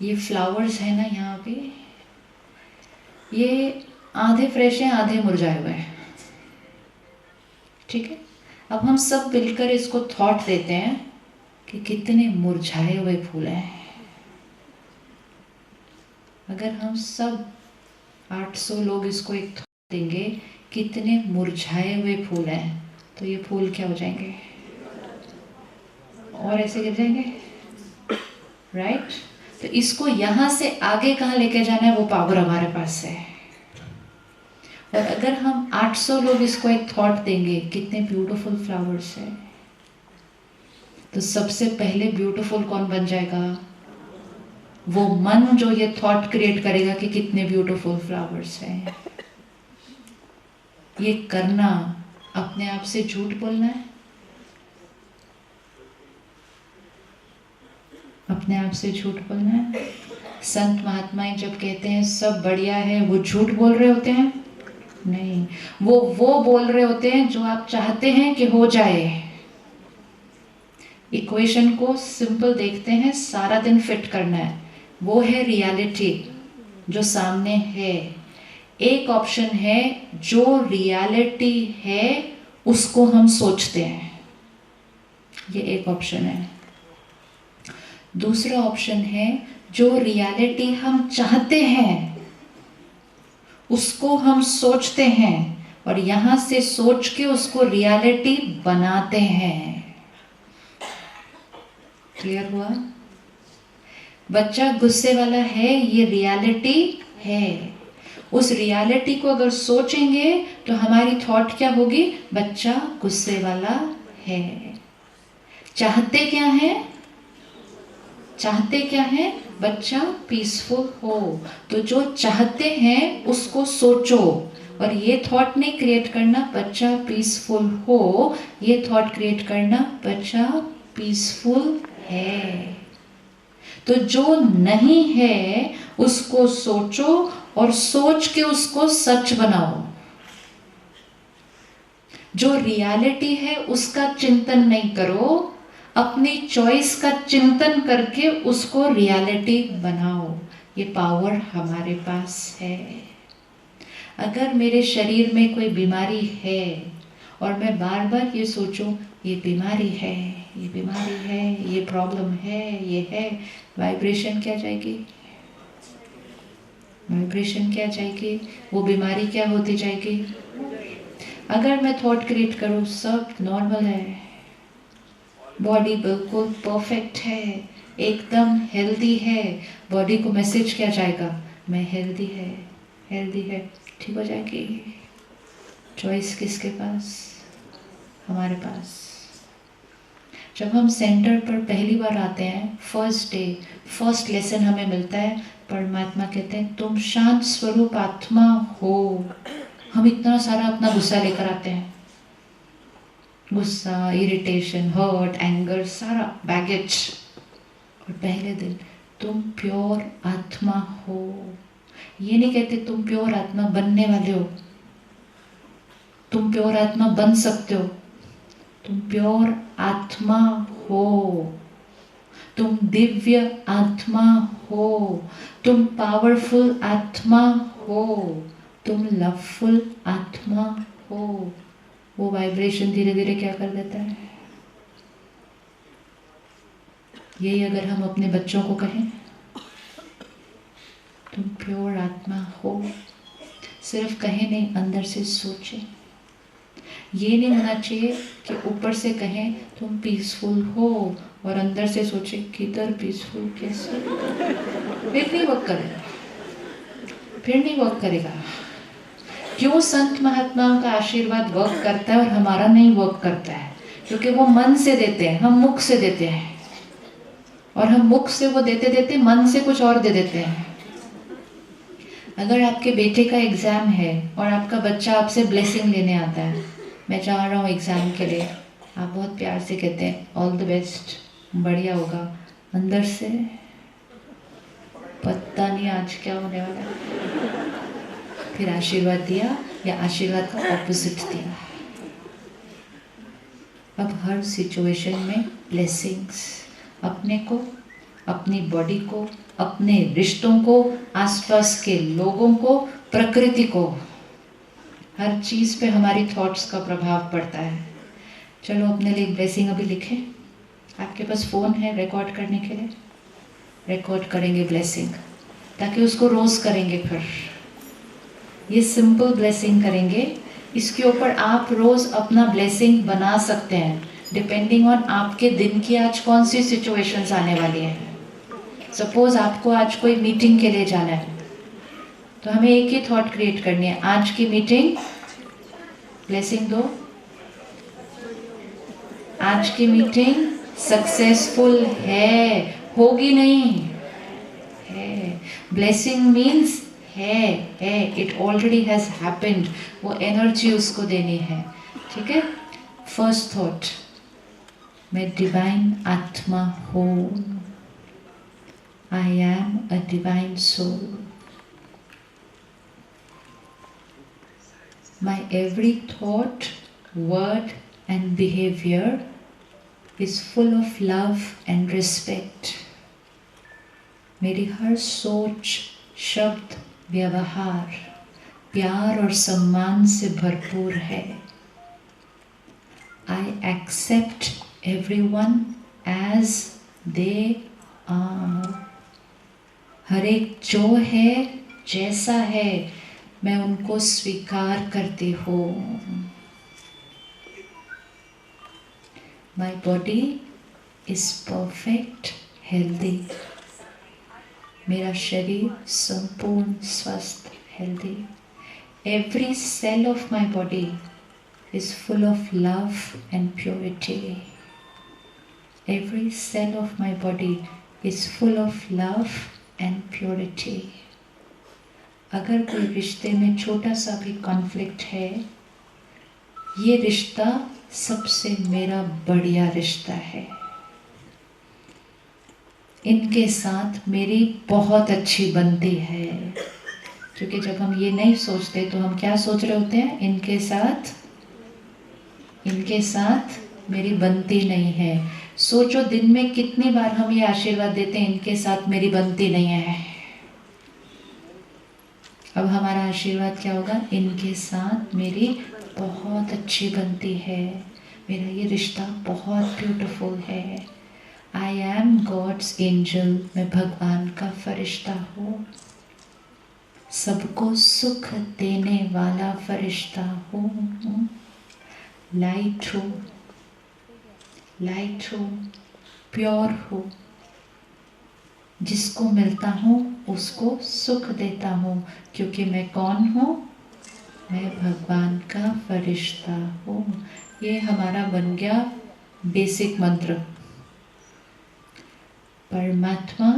ये फ्लावर्स है ना यहाँ पे, ये आधे फ्रेश हैं आधे मुरझाए हुए हैं, ठीक है? अब हम सब मिलकर इसको थॉट देते हैं कि कितने मुरझाए हुए फूल हैं। अगर हम सब 800 लोग इसको एक थॉट देंगे कितने मुरझाए हुए फूल हैं, तो ये फूल क्या हो जाएंगे? और ऐसे गिर जाएंगे, राइट? तो इसको यहाँ से आगे कहाँ लेके जाना है, वो पावर हमारे पास है। और अगर हम 800 लोग इसको एक थॉट देंगे, कितने ब्यूटीफुल फ्लावर्स है, तो सबसे पहले ब्यूटीफुल कौन बन जाएगा? वो मन जो ये थॉट क्रिएट करेगा कि कितने ब्यूटीफुल फ्लावर्स हैं। ये करना अपने आप से झूठ बोलना है, अपने आप से झूठ बोलना है। संत महात्माएं जब कहते हैं सब बढ़िया है, वो झूठ बोल रहे होते हैं? नहीं, वो बोल रहे होते हैं जो आप चाहते हैं कि हो जाए। इक्वेशन को सिंपल देखते हैं, सारा दिन फिट करना है। वो है रियलिटी जो सामने है। एक ऑप्शन है जो रियलिटी है उसको हम सोचते हैं, ये एक ऑप्शन है। दूसरा ऑप्शन है जो रियलिटी हम चाहते हैं उसको हम सोचते हैं और यहां से सोच के उसको रियलिटी बनाते हैं। क्लियर हुआ? बच्चा गुस्से वाला है, ये रियलिटी है। उस रियलिटी को अगर सोचेंगे तो हमारी थॉट क्या होगी? बच्चा गुस्से वाला है। चाहते क्या है? चाहते क्या है? बच्चा पीसफुल हो। तो जो चाहते हैं उसको सोचो और ये थॉट नहीं क्रिएट करना बच्चा पीसफुल हो, ये थॉट क्रिएट करना बच्चा पीसफुल है। तो जो नहीं है उसको सोचो और सोच के उसको सच बनाओ। जो रियलिटी है उसका चिंतन नहीं करो, अपनी चॉइस का चिंतन करके उसको रियलिटी बनाओ। ये पावर हमारे पास है। अगर मेरे शरीर में कोई बीमारी है और मैं बार बार ये सोचूं ये बीमारी है, ये बीमारी है, ये प्रॉब्लम है, ये है, वाइब्रेशन क्या जाएगी? वाइब्रेशन क्या जाएगी? वो बीमारी क्या होती जाएगी? अगर मैं थॉट क्रिएट करूं सब नॉर्मल है, बॉडी बिल्कुल परफेक्ट है, एकदम हेल्दी है, बॉडी को मैसेज क्या जाएगा? मैं हेल्दी है, हेल्दी है, ठीक हो जाएगी। चॉइस किसके पास? हमारे पास। जब हम सेंटर पर पहली बार आते हैं, फर्स्ट डे, फर्स्ट लेसन हमें मिलता है, परमात्मा कहते हैं तुम शांत स्वरूप आत्मा हो। हम इतना सारा अपना गुस्सा लेकर आते हैं, गुस्सा, इरिटेशन, हर्ट, एंगर, सारा बैगेज। और पहले दिन तुम प्योर आत्मा हो। ये नहीं कहते तुम प्योर आत्मा बनने वाले हो, तुम प्योर आत्मा बन सकते हो। तुम प्योर आत्मा हो, तुम दिव्य आत्मा हो, तुम पावरफुल आत्मा हो, तुम लवफुल आत्मा हो। वो वाइब्रेशन धीरे धीरे क्या कर देता है? यही अगर हम अपने बच्चों को कहें तुम प्योर आत्मा हो, सिर्फ कहें नहीं, अंदर से सोचें। ये नहीं होना चाहिए कि ऊपर से कहें तुम पीसफुल हो और अंदर से सोचें किधर पीसफुल, कैसे? फिर नहीं वर्क करेगा, फिर नहीं वर्क करेगा। क्यों संत महात्माओं का आशीर्वाद वर्क करता है और हमारा नहीं वर्क करता है? क्योंकि वो मन से देते हैं, हम मुख से देते हैं, और हम मुख से वो देते देते मन से कुछ और दे देते हैं। अगर आपके बेटे का एग्जाम है और आपका बच्चा आपसे ब्लेसिंग लेने आता है, मैं जा रहा हूँ एग्जाम के लिए, आप बहुत प्यार से कहते हैं ऑल द बेस्ट, बढ़िया होगा, अंदर से पता नहीं आज क्या होने वाला है। फिर आशीर्वाद दिया या आशीर्वाद का ऑपोजिट दिया। अब हर सिचुएशन में ब्लेसिंग्स, अपने को, अपनी बॉडी को, अपने रिश्तों को, आसपास के लोगों को, प्रकृति को, हर चीज़ पे हमारी थॉट्स का प्रभाव पड़ता है। चलो अपने लिए ब्लेसिंग अभी लिखें। आपके पास फ़ोन है रिकॉर्ड करने के लिए, रिकॉर्ड करेंगे ब्लेसिंग, ताकि उसको रोज़ करेंगे। फिर ये सिंपल ब्लेसिंग करेंगे, इसके ऊपर आप रोज़ अपना ब्लेसिंग बना सकते हैं। डिपेंडिंग ऑन आपके दिन की आज कौन सी सिचुएशंस आने वाली है। सपोज आपको आज कोई मीटिंग के लिए जाना है, तो हमें एक ही थॉट क्रिएट करनी है, आज की मीटिंग ब्लेसिंग दो, आज की मीटिंग सक्सेसफुल है, होगी नहीं है। ब्लेसिंग मीन्स है, इट ऑलरेडी हैज हैपेंड, वो एनर्जी उसको देनी है। ठीक है। फर्स्ट थॉट, मैं डिवाइन आत्मा हूँ, I am a divine soul. My every thought, word and behavior is full of love and respect. मेरी हर सोच, शब्द, व्यवहार प्यार और सम्मान से भरपूर है। I accept everyone as they are. हर एक जो है, जैसा है, मैं उनको स्वीकार करती हूँ। My body is perfect, healthy. मेरा शरीर संपूर्ण स्वस्थ, healthy. Every cell of my body is full of love and purity. Every cell of my body is full of love and purity. अगर कोई रिश्ते में छोटा सा भी कॉन्फ्लिक्ट है, ये रिश्ता सबसे मेरा बढ़िया रिश्ता है। इनके साथ मेरी बहुत अच्छी बनती है। क्योंकि जब हम ये नहीं सोचते तो हम क्या सोच रहे होते हैं, इनके साथ मेरी बनती नहीं है। सोचो दिन में कितनी बार हम ये आशीर्वाद देते हैं, इनके साथ मेरी बनती नहीं है। अब हमारा आशीर्वाद क्या होगा, इनके साथ मेरी बहुत अच्छी बनती है, मेरा ये रिश्ता बहुत ब्यूटीफुल है। आई एम गॉड्स एंजल, मैं भगवान का फरिश्ता हूँ, सबको सुख देने वाला फरिश्ता हूँ। लाइट हूँ, प्योर हूँ, जिसको मिलता हूँ उसको सुख देता हूँ। क्योंकि मैं कौन हूँ, मैं भगवान का फरिश्ता हूँ। ये हमारा बन गया बेसिक मंत्र। परमात्मा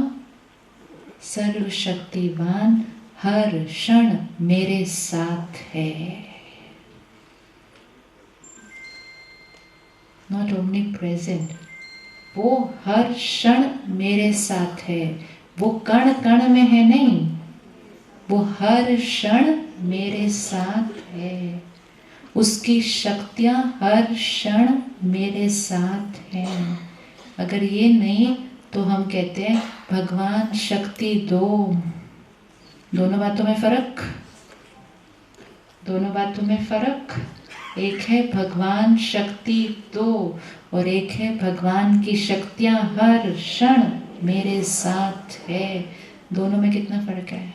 सर्वशक्तिवान हर क्षण मेरे साथ है। नॉट ओमनी प्रेजेंट, वो हर क्षण मेरे साथ है। वो कण कण में है नहीं, वो हर क्षण मेरे साथ है। उसकी शक्तियाँ हर क्षण मेरे साथ हैं। अगर ये नहीं तो हम कहते हैं भगवान शक्ति दो। दोनों बातों में फर्क। एक है भगवान शक्ति दो और एक है भगवान की शक्तियाँ हर क्षण मेरे साथ है। दोनों में कितना फर्क है।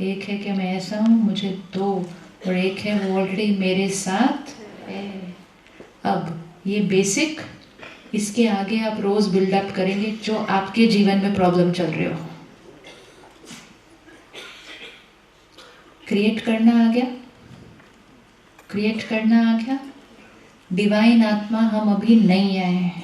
एक है कि मैं ऐसा हूँ, मुझे दो, और एक है वो ऑलरेडी मेरे साथ है। अब ये बेसिक, इसके आगे आप रोज बिल्डअप करेंगे जो आपके जीवन में प्रॉब्लम चल रही हो। क्रिएट करना आ गया। डिवाइन आत्मा हम अभी नहीं आए हैं,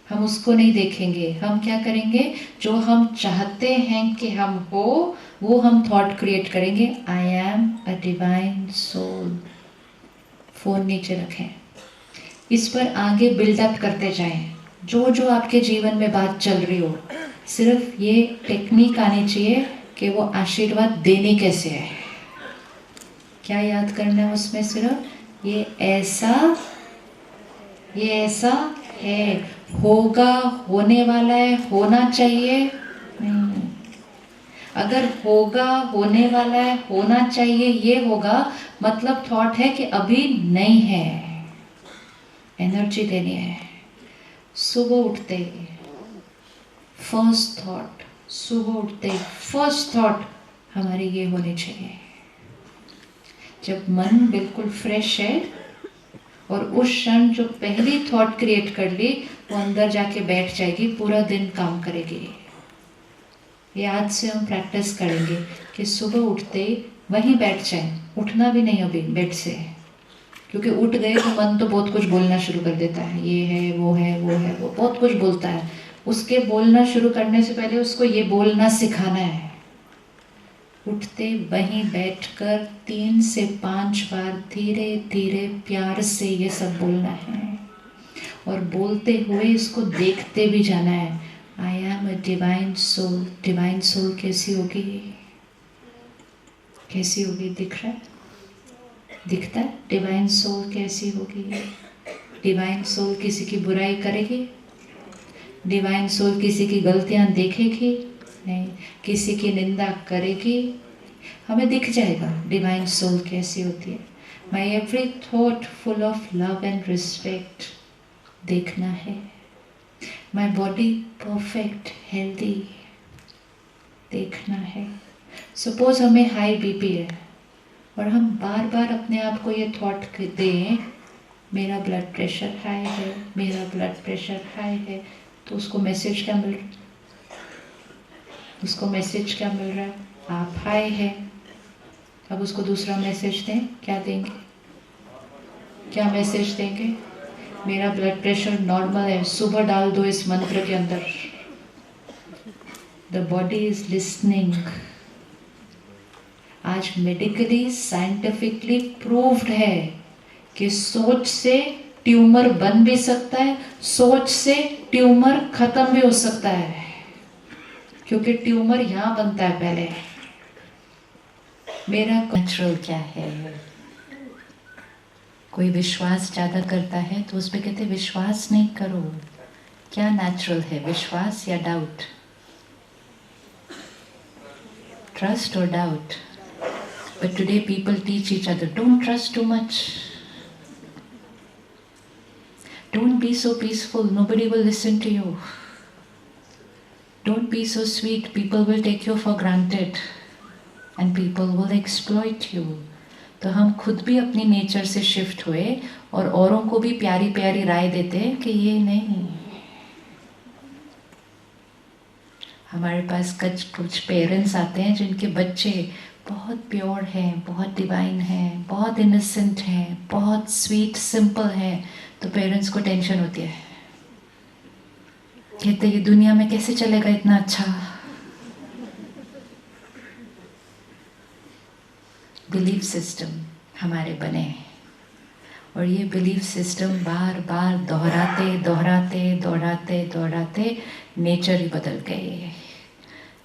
हम उसको नहीं देखेंगे। हम क्या करेंगे, जो हम चाहते हैं कि हम हो वो हम थॉट क्रिएट करेंगे। I am a divine soul. Phone नीचे रखें, इस पर आगे बिल्डअप करते जाएं। जो जो आपके जीवन में बात चल रही हो, सिर्फ ये टेक्निक आनी चाहिए कि वो आशीर्वाद देनी कैसे है। क्या याद करना है उसमें, सिर्फ ये ऐसा है, होगा, होने वाला है, होना चाहिए नहीं। अगर होगा, होने वाला है, होना चाहिए, ये होगा, मतलब थॉट है कि अभी नहीं है। एनर्जी देनी है। सुबह उठते फर्स्ट थॉट हमारी ये होनी चाहिए। जब मन बिल्कुल फ्रेश है और उस क्षण जो पहली थॉट क्रिएट कर ली वो अंदर जाके बैठ जाएगी, पूरा दिन काम करेगी। ये आज से हम प्रैक्टिस करेंगे कि सुबह उठते ही वहीं बैठ जाए, उठना भी नहीं अभी बेड से, क्योंकि उठ गए तो मन तो बहुत कुछ बोलना शुरू कर देता है, ये है वो है वो है, वो बहुत कुछ बोलता है। उसके बोलना शुरू करने से पहले उसको ये बोलना सिखाना है। उठते वहीं बैठकर 3 से 5 बार धीरे धीरे प्यार से ये सब बोलना है, और बोलते हुए इसको देखते भी जाना है। I am a divine soul. Divine soul कैसी होगी? कैसी होगी? दिख रहा है? दिखता है? डिवाइन सोल कैसी होगी? डिवाइन सोल किसी की बुराई करेगी? डिवाइन सोल किसी की गलतियां देखेगी? नहीं। किसी की निंदा करेगी? हमें दिख जाएगा डिवाइन सोल कैसी होती है। माई every thought full of love and respect देखना है। माई बॉडी परफेक्ट हेल्दी देखना है। सपोज हमें हाई बीपी है और हम बार बार अपने आप को ये थॉट दें, मेरा ब्लड प्रेशर हाई है, मेरा ब्लड प्रेशर हाई है, तो उसको मैसेज क्या मिल रहा है? उसको मैसेज क्या मिल रहा है? आप हाई है। अब उसको दूसरा मैसेज दें, क्या देंगे? क्या मैसेज देंगे? मेरा ब्लड प्रेशर नॉर्मल है। सुबह डाल दो इस मंत्र के अंदर। The body is listening. आज मेडिकली साइंटिफिकली प्रूव्ड है कि सोच से ट्यूमर बन भी सकता है, सोच से ट्यूमर खत्म भी हो सकता है, क्योंकि ट्यूमर यहां बनता है पहले। मेरा नेचुरल क्या है? कोई विश्वास ज्यादा करता है तो उस पर कहते विश्वास नहीं करो। क्या नेचुरल है, विश्वास या डाउट? ट्रस्ट और doubt? But today people teach each other, don't trust too much, don't be so peaceful, nobody will listen to you, don't be so sweet, people will take you for granted and people will exploit you। तो हम खुद भी अपनी nature से shift हुए और औरों को भी प्यारी प्यारी राय देते हैं कि ये नहीं। हमारे पास कुछ पेरेंट्स आते हैं जिनके बच्चे बहुत प्योर हैं, बहुत डिवाइन हैं, बहुत इनोसेंट हैं, बहुत स्वीट सिंपल हैं, तो पेरेंट्स को टेंशन होती है, कहते ये दुनिया में कैसे चलेगा इतना अच्छा। बिलीफ सिस्टम हमारे बने और ये बिलीफ सिस्टम बार बार दोहराते दोहराते दोहराते दोहराते नेचर ही बदल गए।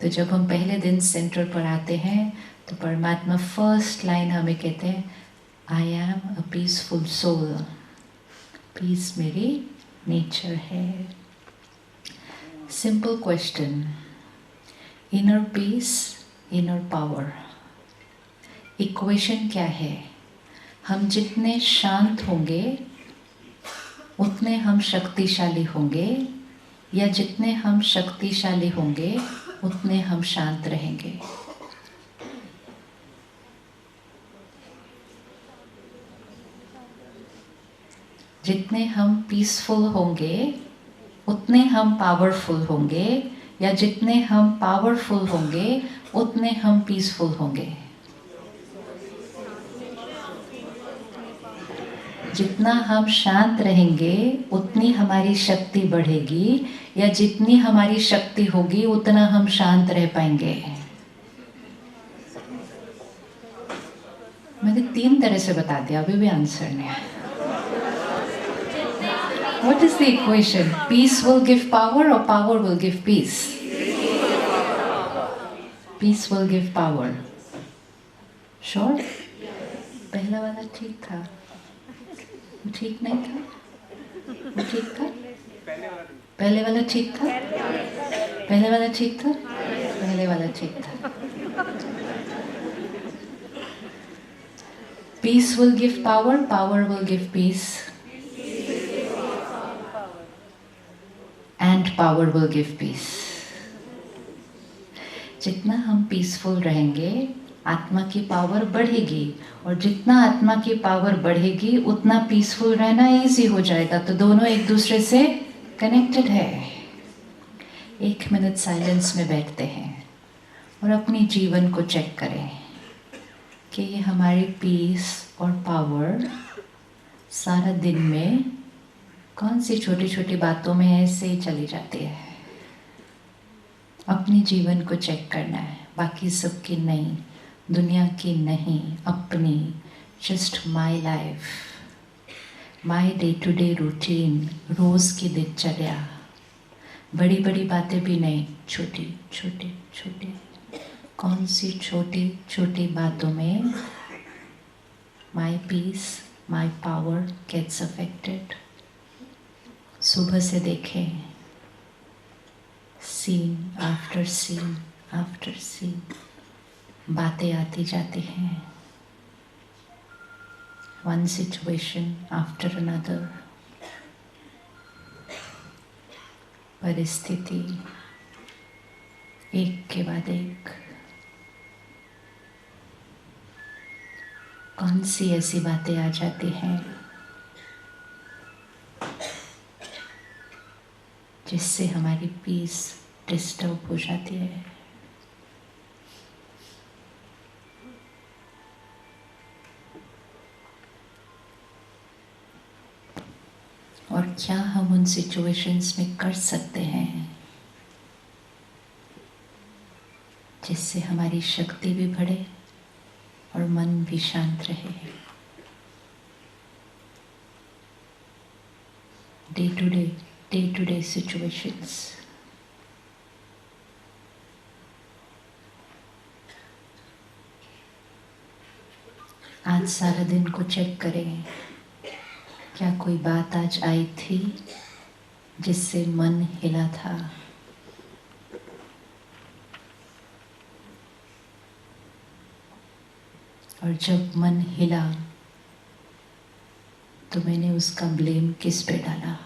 तो जब हम पहले दिन सेंटर पर आते हैं तो परमात्मा फर्स्ट लाइन हमें कहते हैं, I am a peaceful soul. Peace मेरी नेचर है। Simple question, inner peace, inner power, equation क्या है? हम जितने शांत होंगे उतने हम शक्तिशाली होंगे, या जितने हम शक्तिशाली होंगे उतने हम शांत रहेंगे? जितने हम पीसफुल होंगे उतने हम पावरफुल होंगे, या जितने हम पावरफुल होंगे उतने हम पीसफुल होंगे? जितना हम शांत रहेंगे उतनी हमारी शक्ति बढ़ेगी, या जितनी हमारी शक्ति होगी उतना हम शांत रह पाएंगे? मैंने 3 तरह से बता दिया, अभी भी आंसर नहीं है। What is the equation? Peace will give power or power will give peace? Peace will give power. Sure? पहला वाला ठीक था, वो ठीक नहीं था? वो ठीक था? पहले वाला ठीक था? पहले वाला ठीक था? पहले वाला ठीक था। Peace will give power, power will give peace, and power will give peace. जितना हम पीसफुल रहेंगे आत्मा की पावर बढ़ेगी, और जितना आत्मा की पावर बढ़ेगी उतना पीसफुल रहना इजी हो जाएगा। तो दोनों एक दूसरे से कनेक्टेड है। 1 मिनट साइलेंस में बैठते हैं और अपनी जीवन को चेक करें कि ये हमारी पीस और पावर सारा दिन में कौन सी छोटी छोटी बातों में ऐसे ही चली जाती है। अपनी जीवन को चेक करना है, बाकी सबकी नहीं, दुनिया की नहीं, अपनी। Just my life, my day to day routine, रोज़ की दिनचर्या। बड़ी बड़ी बातें भी नहीं, छोटी छोटी छोटी। कौन सी छोटी छोटी बातों में my peace, my power gets affected. सुबह से देखें, scene after scene after scene, बातें आती जाती हैं, वन सिचुएशन आफ्टर अनदर, परिस्थिति एक के बाद एक। कौन सी ऐसी बातें आ जाती हैं जिससे हमारी पीस डिस्टर्ब हो जाती है। और क्या हम उन सिचुएशंस में कर सकते हैं जिससे हमारी शक्ति भी बढ़े और मन भी शांत रहे। Day to day situations. आज सारा दिन को चेक करें, क्या कोई बात आज आई थी जिससे मन हिला था। और जब मन हिला तो मैंने उसका ब्लेम किस पे डाला।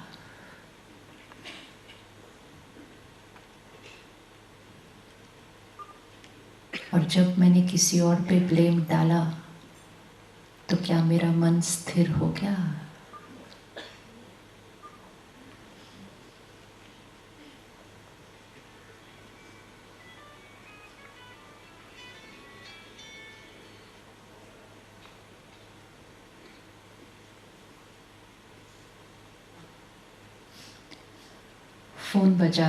और जब मैंने किसी और पे ब्लेम डाला तो क्या मेरा मन स्थिर हो गया। फोन बजा,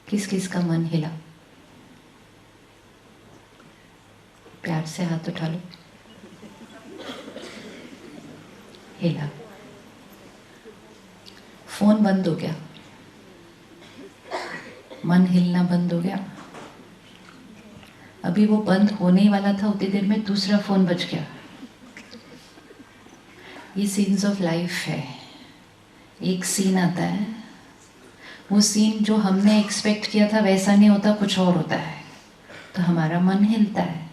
किस किस का मन हिला। प्यार से हाथ उठा लो। हिला। फोन बंद हो गया, मन हिलना बंद हो गया। अभी वो बंद होने ही वाला था, उतनी देर में दूसरा फोन बज गया। ये सीन्स ऑफ लाइफ है। एक सीन आता है, वो सीन जो हमने एक्सपेक्ट किया था वैसा नहीं होता, कुछ और होता है, तो हमारा मन हिलता है।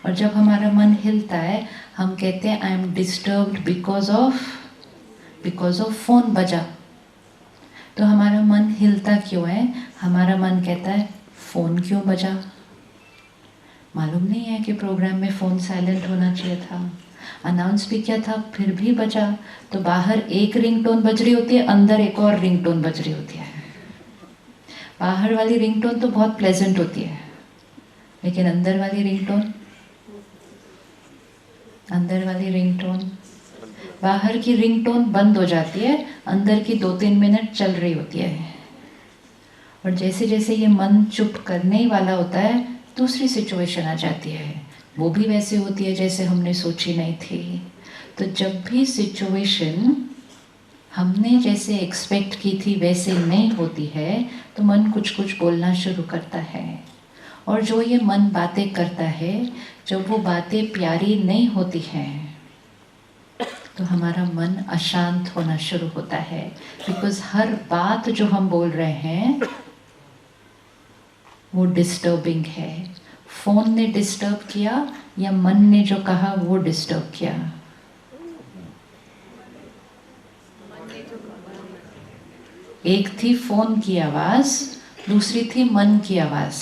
और जब हमारा मन हिलता है हम कहते हैं I M disturbed because of phone बजा। तो हमारा मन हिलता क्यों है? हमारा मन कहता है फोन क्यों बजा। मालूम नहीं है कि प्रोग्राम में फ़ोन साइलेंट होना चाहिए था, अनाउंस भी किया था, फिर भी बजा। तो बाहर एक रिंगटोन बज रही होती है, अंदर एक और रिंगटोन बज रही होती है। बाहर वाली रिंगटोन तो बहुत प्लेजेंट होती है, लेकिन अंदर वाली रिंगटोन बाहर की रिंगटोन बंद हो जाती है, अंदर की 2-3 मिनट चल रही होती है। और जैसे जैसे ये मन चुप करने ही वाला होता है दूसरी सिचुएशन आ जाती है, वो भी वैसे होती है जैसे हमने सोची नहीं थी। तो जब भी सिचुएशन हमने जैसे एक्सपेक्ट की थी वैसे नहीं होती है तो मन कुछ कुछ बोलना शुरू करता है। और जो ये मन बातें करता है, जब वो बातें प्यारी नहीं होती हैं तो हमारा मन अशांत होना शुरू होता है। बिकॉज हर बात जो हम बोल रहे हैं वो डिस्टर्बिंग है। फोन ने डिस्टर्ब किया या मन ने जो कहा वो डिस्टर्ब किया? एक थी फोन की आवाज, दूसरी थी मन की आवाज।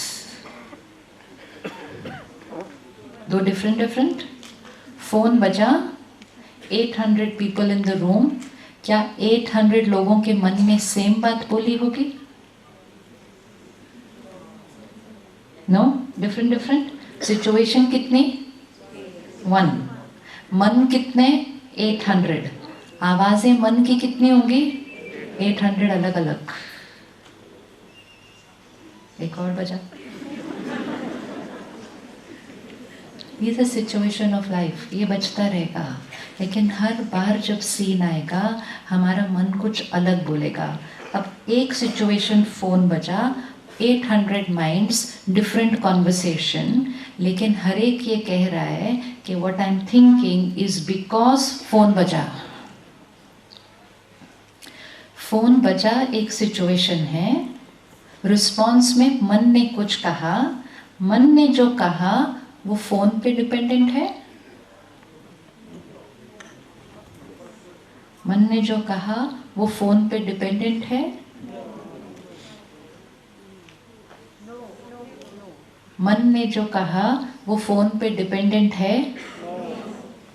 दो डिफरेंट फोन बजा, 800 पीपल इन द रूम, क्या 800 लोगों के मन में सेम बात बोली होगी? नो, डिफरेंट सिचुएशन कितनी? 1, मन कितने? 800, आवाजें मन की कितनी होंगी? 800 अलग अलग। एक और बजा। ये द सिचुएशन ऑफ लाइफ, ये बचता रहेगा, लेकिन हर बार जब सीन आएगा हमारा मन कुछ अलग बोलेगा। अब एक सिचुएशन फोन बजा, 800 माइंड्स, डिफरेंट कॉन्वर्सेशन, लेकिन हर एक ये कह रहा है कि what I am thinking is because phone बजा। फोन बजा एक सिचुएशन है, रिस्पॉन्स में मन ने कुछ कहा, मन ने जो कहा वो फोन पे डिपेंडेंट है? मन ने जो कहा वो फोन पे डिपेंडेंट है? मन ने जो कहा वो फोन पे डिपेंडेंट है?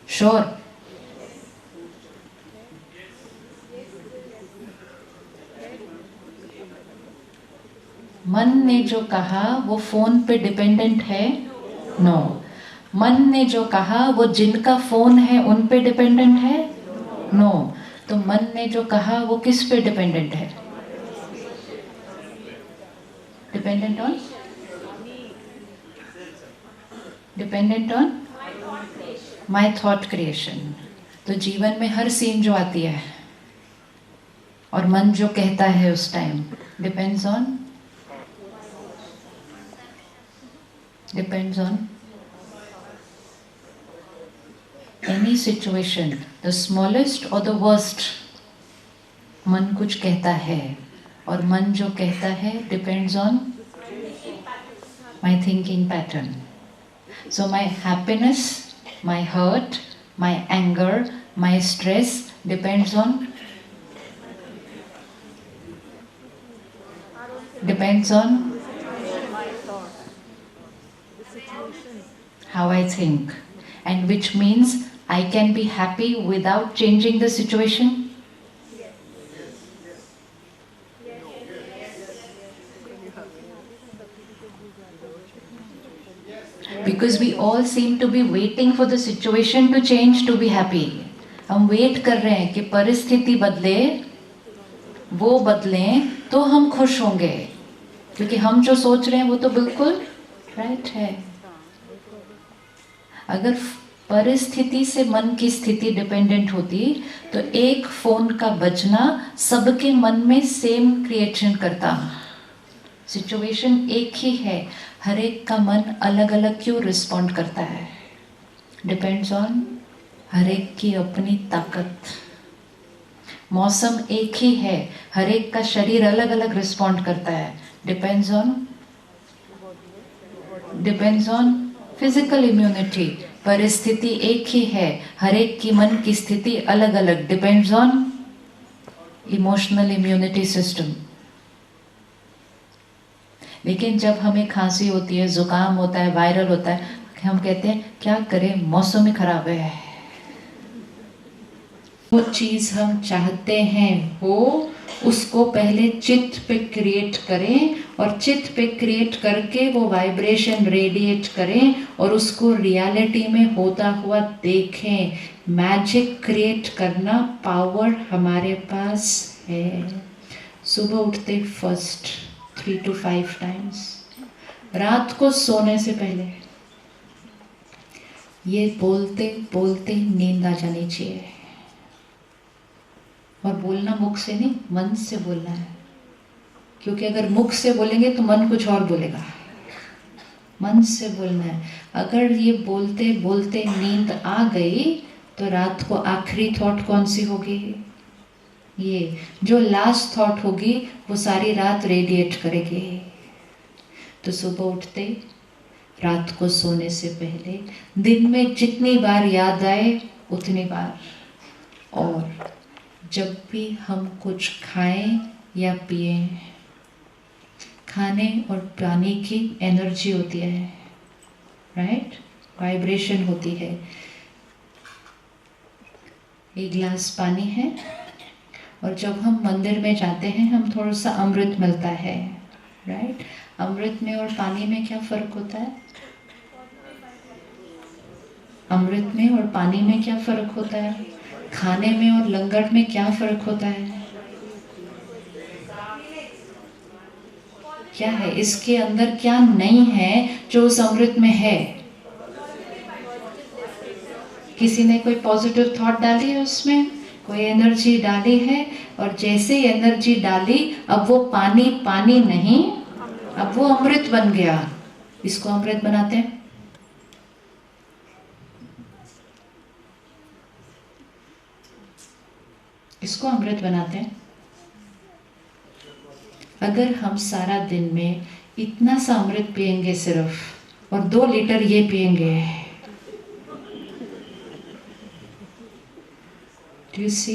श्योर? मन ने जो कहा वो फोन पे डिपेंडेंट है? नो। मन ने जो कहा वो जिनका फोन है उन पे डिपेंडेंट है? नो। तो मन ने जो कहा वो किस पे डिपेंडेंट है? Dependent on? Dependent on my thought creation. तो जीवन में हर सीन जो आती है और मन जो कहता है उस time depends on any situation, the smallest or the worst, मन कुछ कहता है और मन जो कहता है depends on my thinking pattern. So my happiness, my hurt, my anger, my stress depends on how I think, and which means I can be happy without changing the situation. Because we all seem to be waiting for the situation to change to be happy. हम wait कर रहे हैं कि परिस्थिति बदले, वो बदलें तो हम खुश होंगे, क्योंकि हम जो सोच रहे हैं वो तो बिल्कुल राइट है। अगर परिस्थिति से मन की स्थिति डिपेंडेंट होती तो एक फोन का बजना सबके मन में सेम क्रिएशन करता। सिचुएशन एक ही है, हर एक का मन अलग अलग क्यों रिस्पॉन्ड करता है? डिपेंड्स ऑन हर एक की अपनी ताकत। मौसम एक ही है, हर एक का शरीर अलग अलग रिस्पॉन्ड करता है। Depends on physical immunity. परिस्थिति एक ही है, हर एक की मन की स्थिति अलग अलग। Depends on emotional immunity system. लेकिन जब हमें खांसी होती है, जुकाम होता है, वायरल होता है, हम कहते हैं क्या करें, मौसम ही खराब है। वो चीज़ हम चाहते हैं हो, उसको पहले चित्त पे क्रिएट करें और चित्त पे क्रिएट करके वो वाइब्रेशन रेडिएट करें और उसको रियलिटी में होता हुआ देखें। मैजिक क्रिएट करना पावर हमारे पास है। सुबह उठते फर्स्ट 3 to 5 टाइम्स, रात को सोने से पहले ये बोलते बोलते नींद आ जानी चाहिए। और बोलना मुख से नहीं, मन से बोलना है, क्योंकि अगर मुख से बोलेंगे तो मन कुछ और बोलेगा। मन से बोलना है। अगर ये बोलते बोलते नींद आ गई तो रात को आखिरी थॉट कौन सी होगी? ये जो लास्ट थॉट होगी वो सारी रात रेडिएट करेगी। तो सुबह उठते, रात को सोने से पहले, दिन में जितनी बार याद आए उतनी बार, और जब भी हम कुछ खाएं या पिए, खाने और पानी की एनर्जी होती है, राइट? वाइब्रेशन होती है। एक गिलास पानी है और जब हम मंदिर में जाते हैं हम थोड़ा सा अमृत मिलता है, राइट? अमृत में और पानी में क्या फर्क होता है? अमृत में और पानी में क्या फर्क होता है? खाने में और लंगर में क्या फर्क होता है? क्या है इसके अंदर, क्या नहीं है जो उस अमृत में है? किसी ने कोई पॉजिटिव थॉट डाली है उसमें, कोई एनर्जी डाली है, और जैसे एनर्जी डाली अब वो पानी पानी नहीं, अब वो अमृत बन गया। इसको अमृत बनाते हैं। इसको अमृत बनाते हैं। अगर हम सारा दिन में इतना सा अमृत पिएंगे सिर्फ, और 2 लीटर ये पिएंगे, डू यू सी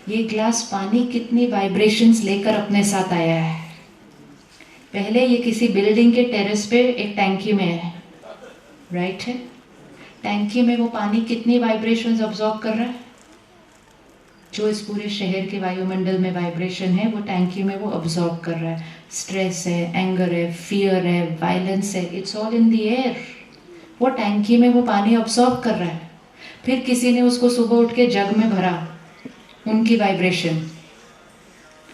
ये ग्लास पानी कितनी वाइब्रेशंस लेकर अपने साथ आया है? पहले ये किसी बिल्डिंग के टेरेस पे एक टैंकी में है, राइट है? टैंकी में वो पानी कितनी वाइब्रेशंस ऑब्जॉर्ब कर रहा है? जो इस पूरे शहर के वायुमंडल में वाइब्रेशन है वो टैंकी में वो ऑब्जॉर्ब कर रहा है। स्ट्रेस है, एंगर है, फियर है, वायलेंस है, it's all in the air. वो टैंकी में वो पानी ऑब्जॉर्ब कर रहा है। फिर किसी ने उसको सुबह उठ के जग में भरा, उनकी वाइब्रेशन।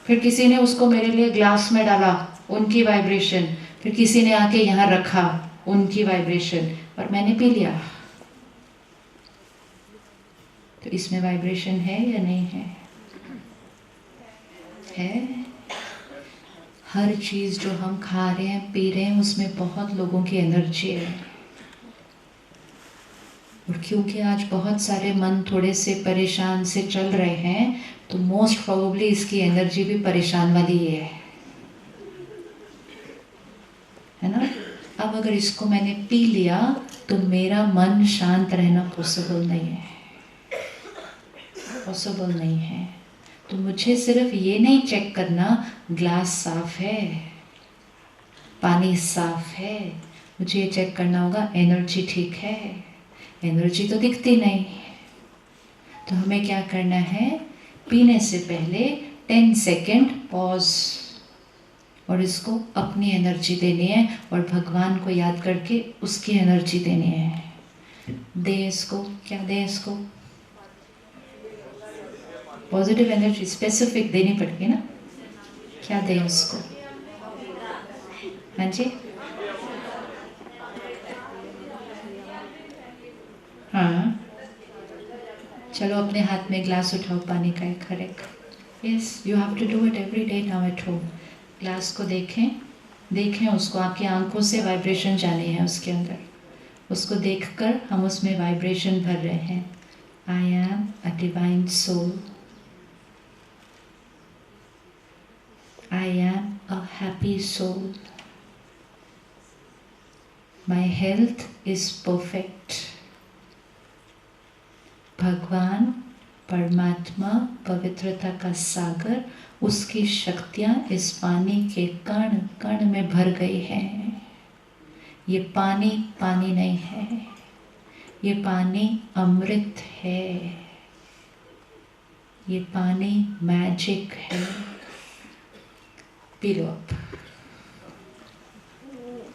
फिर किसी ने उसको मेरे लिए ग्लास में डाला, उनकी वाइब्रेशन। फिर किसी ने आके यहाँ रखा, उनकी वाइब्रेशन, और मैंने पी लिया। तो इसमें वाइब्रेशन है या नहीं है? है। हर चीज जो हम खा रहे हैं, पी रहे हैं, उसमें बहुत लोगों की एनर्जी है। और क्योंकि आज बहुत सारे मन थोड़े से परेशान से चल रहे हैं, तो मोस्ट प्रोबेबली इसकी एनर्जी भी परेशान वाली ही है ना? अब अगर इसको मैंने पी लिया तो मेरा मन शांत रहना पॉसिबल नहीं है, पॉसिबल नहीं है। तो मुझे सिर्फ ये नहीं चेक करना ग्लास साफ है, पानी साफ है, मुझे ये चेक करना होगा एनर्जी ठीक है। एनर्जी तो दिखती नहीं, तो हमें क्या करना है? पीने से पहले 10 सेकेंड पॉज, और इसको अपनी एनर्जी देनी है, और भगवान को याद करके उसकी एनर्जी देनी है। दे इसको, क्या दे इसको? पॉजिटिव एनर्जी स्पेसिफिक देनी पड़ेगी ना। क्या दे उसको? हाँ जी, हाँ, चलो अपने हाथ में ग्लास उठाओ पानी का एक हर एक। Yes, you have to do it every day now at home. Glass को देखें, देखें उसको, आपकी आंखों से वाइब्रेशन जानी है उसके अंदर। उसको देखकर हम उसमें वाइब्रेशन भर रहे हैं। I am a divine soul, I am a happy soul, my health is perfect. भगवान, परमात्मा, पवित्रता का सागर, उसकी शक्तियाँ इस पानी के कण कण में भर गई हैं। ये पानी पानी नहीं है, ये पानी अमृत है, ये पानी मैजिक है। पी लो आप।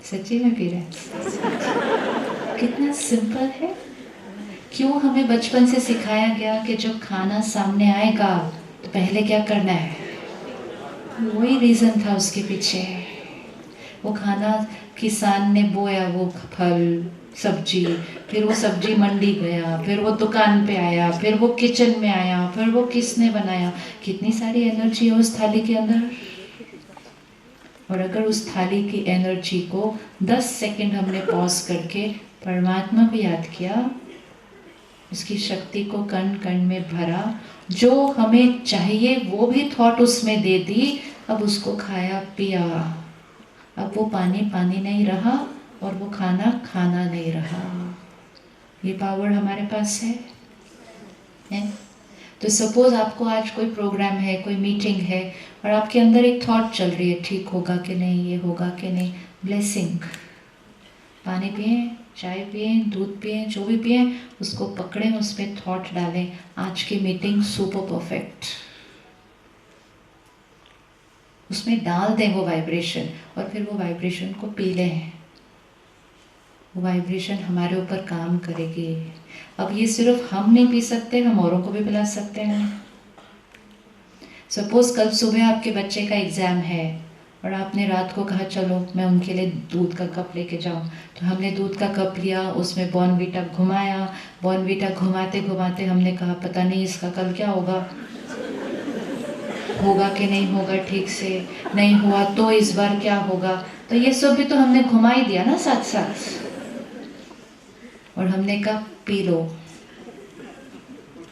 सच्ची में पी रहे हैं? कितना सिंपल है। क्यों हमें बचपन से सिखाया गया कि जब खाना सामने आएगा तो पहले क्या करना है? वही रीज़न था उसके पीछे। वो खाना किसान ने बोया, वो फल सब्जी, फिर वो सब्जी मंडी गया, फिर वो दुकान पे आया, फिर वो किचन में आया, फिर वो किसने बनाया। कितनी सारी एनर्जी है उस थाली के अंदर। और अगर उस थाली की एनर्जी को 10 सेकंड हमने पॉज करके परमात्मा को याद किया, उसकी शक्ति को कण कण में भरा, जो हमें चाहिए वो भी थॉट उसमें दे दी, अब उसको खाया पिया, अब वो पानी पानी नहीं रहा और वो खाना खाना नहीं रहा। ये पावर हमारे पास है? तो सपोज आपको आज कोई प्रोग्राम है, कोई मीटिंग है, और आपके अंदर एक थॉट चल रही है, ठीक होगा कि नहीं, ये होगा कि नहीं। ब्लेसिंग, पानी पिए, चाय पिए, दूध पिए, जो भी पिए, उसको पकड़ें, उसमें थॉट डालें, आज की मीटिंग सुपर परफेक्ट, उसमें डाल दें वो वाइब्रेशन, और फिर वो वाइब्रेशन को पी लें। वो वाइब्रेशन हमारे ऊपर काम करेगी। अब ये सिर्फ हम नहीं पी सकते, हम औरों को भी पिला सकते हैं। सपोज कल सुबह आपके बच्चे का एग्ज़ाम है और आपने रात को कहा चलो मैं उनके लिए दूध का कप लेके जाऊं, तो हमने दूध का कप लिया, उसमें बॉर्नवीटा घुमाया, बॉर्नवीटा घुमाते घुमाते हमने कहा पता नहीं इसका कल क्या होगा, होगा कि नहीं होगा, ठीक से नहीं हुआ तो इस बार क्या होगा। तो ये सब भी तो हमने घुमा ही दिया ना साथ साथ, और हमने कहा पी लो।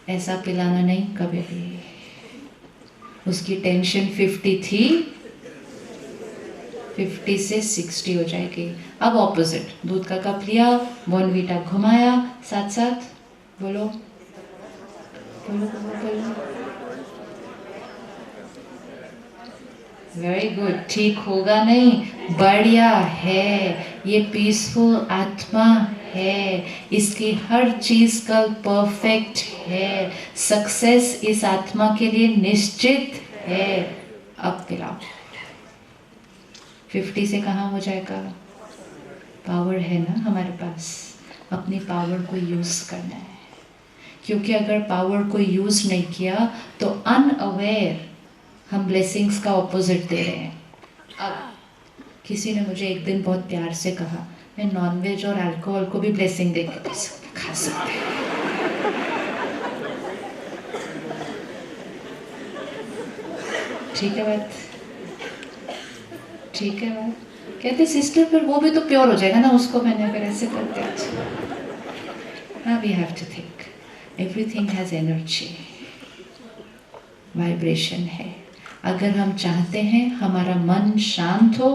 ऐसा पिलाना नहीं कभी भी। उसकी टेंशन 50 थी, 50 से 60 हो जाएगी। अब ऑपोजिट, दूध का कप लिया, बॉर्नवीटा घुमाया, साथ साथ बोलो बोलो बोलो, वेरी गुड, ठीक होगा नहीं, बढ़िया है, ये पीसफुल आत्मा है, इसकी हर चीज कल परफेक्ट है, सक्सेस इस आत्मा के लिए निश्चित है। अब पिलाओ। 50 से कहाँ हो जाएगा? पावर है ना हमारे पास, अपनी पावर को यूज करना है, क्योंकि अगर पावर को यूज नहीं किया तो अनअवेयर हम ब्लेसिंग्स का ऑपोजिट दे रहे हैं। अब किसी ने मुझे एक दिन बहुत प्यार से कहा, मैं नॉनवेज और अल्कोहल को भी ब्लेसिंग दे के खा सकते हैं। ठीक है बात, ठीक है बात। कहते सिस्टर फिर वो भी तो प्योर हो जाएगा ना, उसको मैंने अगर ऐसे करते हाँ, we have to think everything has energy, vibration है। अगर हम चाहते हैं हमारा मन शांत हो,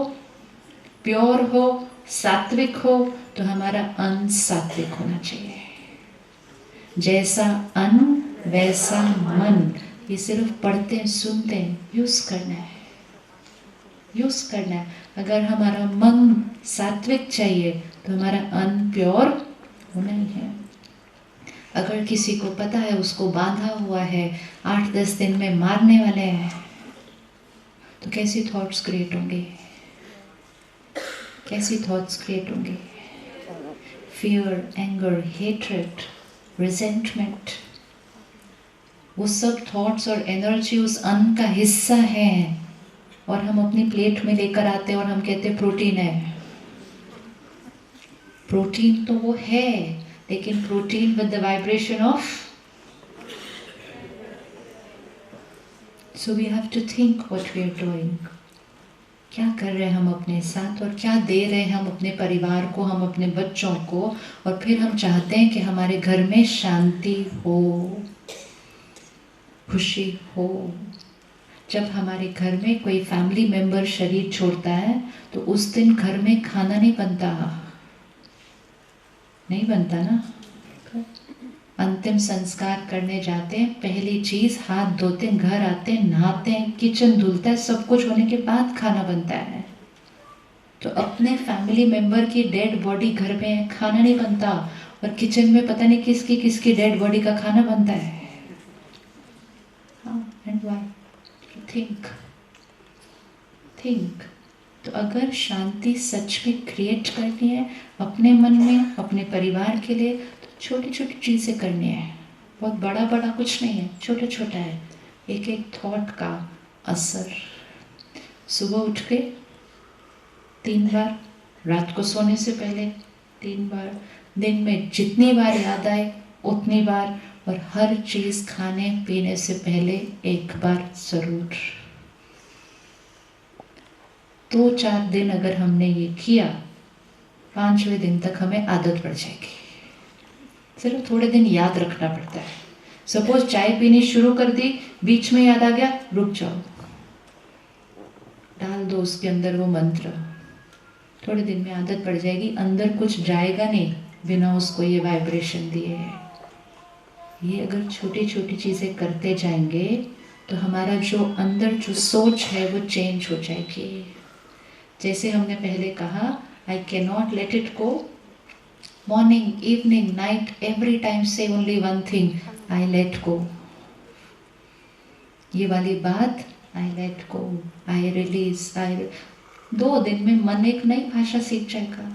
प्योर हो, सात्विक हो, तो हमारा अन्न सात्विक होना चाहिए। जैसा अन्न वैसा मन, ये सिर्फ पढ़ते हैं सुनते हैं, यूज करना है, यूज करना है। अगर हमारा मन सात्विक चाहिए तो हमारा अन्न प्योर होना ही है। अगर किसी को पता है उसको बांधा हुआ है, 8-10 दिन में मारने वाले हैं, तो कैसी थॉट्स क्रिएट होंगे, कैसी थॉट्स क्रिएट होंगे? फियर, एंगर, हेट्रेड, रिजेंटमेंट, वो सब थॉट्स और एनर्जी उस अन्न का हिस्सा है, और हम अपनी प्लेट में लेकर आते हैं और हम कहते हैं प्रोटीन है। प्रोटीन तो वो है, लेकिन protein with the vibration of, so we have to think what we are doing. क्या कर रहे हैं हम अपने साथ, और क्या दे रहे हैं हम अपने परिवार को, हम अपने बच्चों को, और फिर हम चाहते हैं कि हमारे घर में शांति हो, खुशी हो। जब हमारे घर में कोई फैमिली मेंबर शरीर छोड़ता है तो उस दिन घर में खाना नहीं बनता, नहीं बनता ना। अंतिम संस्कार करने जाते हैं, पहली चीज हाथ धोते हैं, घर आते हैं, नहाते हैं, किचन धुलता है, सब कुछ होने के बाद खाना बनता है। तो अपने फैमिली मेंबर की डेड बॉडी घर में खाना नहीं बनता, और किचन में पता नहीं किसकी किसकी डेड बॉडी का खाना बनता है। And why? Think, think. तो अगर शांति सच में क्रिएट करनी है अपने मन में, अपने परिवार के लिए, तो छोटी छोटी चीज़ें करनी है। बहुत बड़ा बड़ा कुछ नहीं है, छोटा छोटा है। एक एक थॉट का असर। सुबह उठ के 3 बार, रात को सोने से पहले 3 बार, दिन में जितनी बार याद आए उतनी बार, और हर चीज़ खाने पीने से पहले 1 बार ज़रूर। 2-4 दिन अगर हमने ये किया, 5वें दिन तक हमें आदत पड़ जाएगी। सिर्फ थोड़े दिन याद रखना पड़ता है। सपोज चाय पीनी शुरू कर दी, बीच में याद आ गया, रुक जाओ, डाल दो उसके अंदर वो मंत्र, थोड़े दिन में आदत पड़ जाएगी। अंदर कुछ जाएगा नहीं बिना उसको ये वाइब्रेशन दिए। ये अगर छोटी छोटी चीज़ें करते जाएंगे तो हमारा जो अंदर जो सोच है वो चेंज हो जाएगी। जैसे हमने पहले कहा, I can not let it go, Morning, evening, night, every time say only one thing, I let go. ये वाली बात, I let go, I release, 2 दिन में मन एक नई भाषा सीख जाएगा।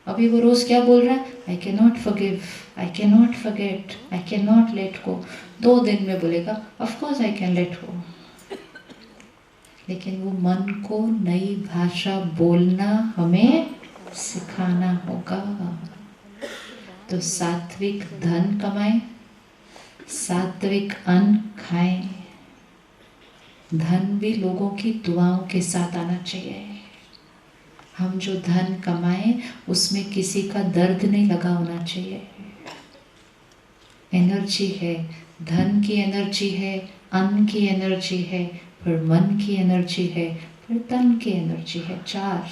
अभी वो रोज क्या बोल रहा है? I cannot forgive, I cannot forget, I cannot let go। 2 दिन में बोलेगा of course I can let go। लेकिन वो मन को नई भाषा बोलना हमें सिखाना होगा। तो सात्विक धन कमाएं, सात्विक अन्न खाएं। धन भी लोगों की दुआओं के साथ आना चाहिए। हम जो धन कमाएं उसमें किसी का दर्द नहीं लगा होना चाहिए। एनर्जी है, धन की एनर्जी है, अन्न की एनर्जी है, फिर मन की एनर्जी है, फिर तन की एनर्जी है, 4।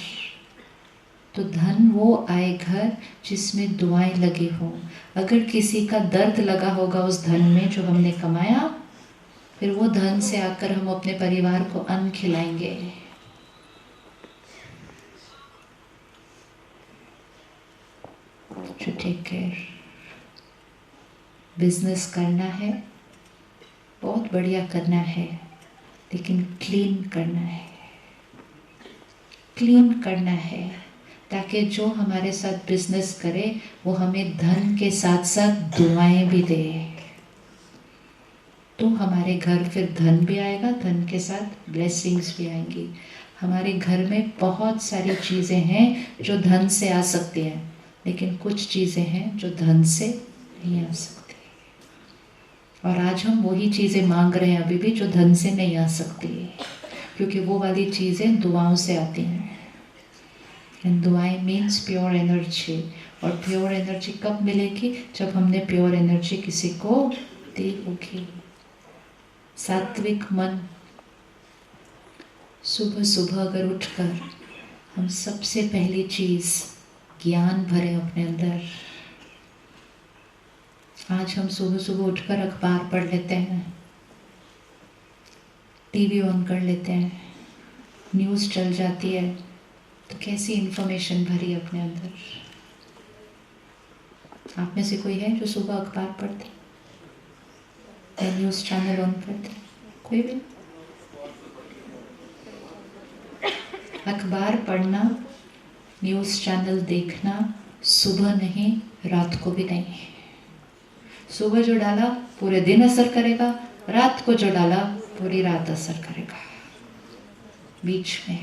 तो धन वो आए घर जिसमें दुआएं लगी हों। अगर किसी का दर्द लगा होगा उस धन में जो हमने कमाया, फिर वो धन से आकर हम अपने परिवार को अन्न खिलाएंगे। To take care। बिजनेस करना है, बहुत बढ़िया करना है, लेकिन क्लीन करना है। क्लीन करना है ताकि जो हमारे साथ बिजनेस करे वो हमें धन के साथ साथ दुआएं भी दे। तो हमारे घर फिर धन भी आएगा, धन के साथ ब्लेसिंग्स भी आएंगी। हमारे घर में बहुत सारी चीज़ें हैं जो धन से आ सकती हैं, लेकिन कुछ चीज़ें हैं जो धन से नहीं आ सकती। और आज हम वही चीज़ें मांग रहे हैं अभी भी जो धन से नहीं आ सकती, क्योंकि वो वाली चीज़ें दुआओं से आती हैं। एंड दुआएं मीन्स प्योर एनर्जी। और प्योर एनर्जी कब मिलेगी? जब हमने प्योर एनर्जी किसी को दी होगी। सात्विक मन। सुबह सुबह अगर उठकर हम सबसे पहली चीज ज्ञान भरें अपने अंदर। आज हम सुबह सुबह उठकर अखबार पढ़ लेते हैं, टीवी ऑन कर लेते हैं, न्यूज़ चल जाती है, तो कैसी इन्फॉर्मेशन भरी अपने अंदर। आप में से कोई है जो सुबह अखबार पढ़ते या न्यूज़ चैनल ऑन करते? कोई भी? अखबार पढ़ना, न्यूज़ चैनल देखना सुबह नहीं, रात को भी नहीं। सुबह जो डाला पूरे दिन असर करेगा, रात को जो डाला पूरी रात असर करेगा। बीच में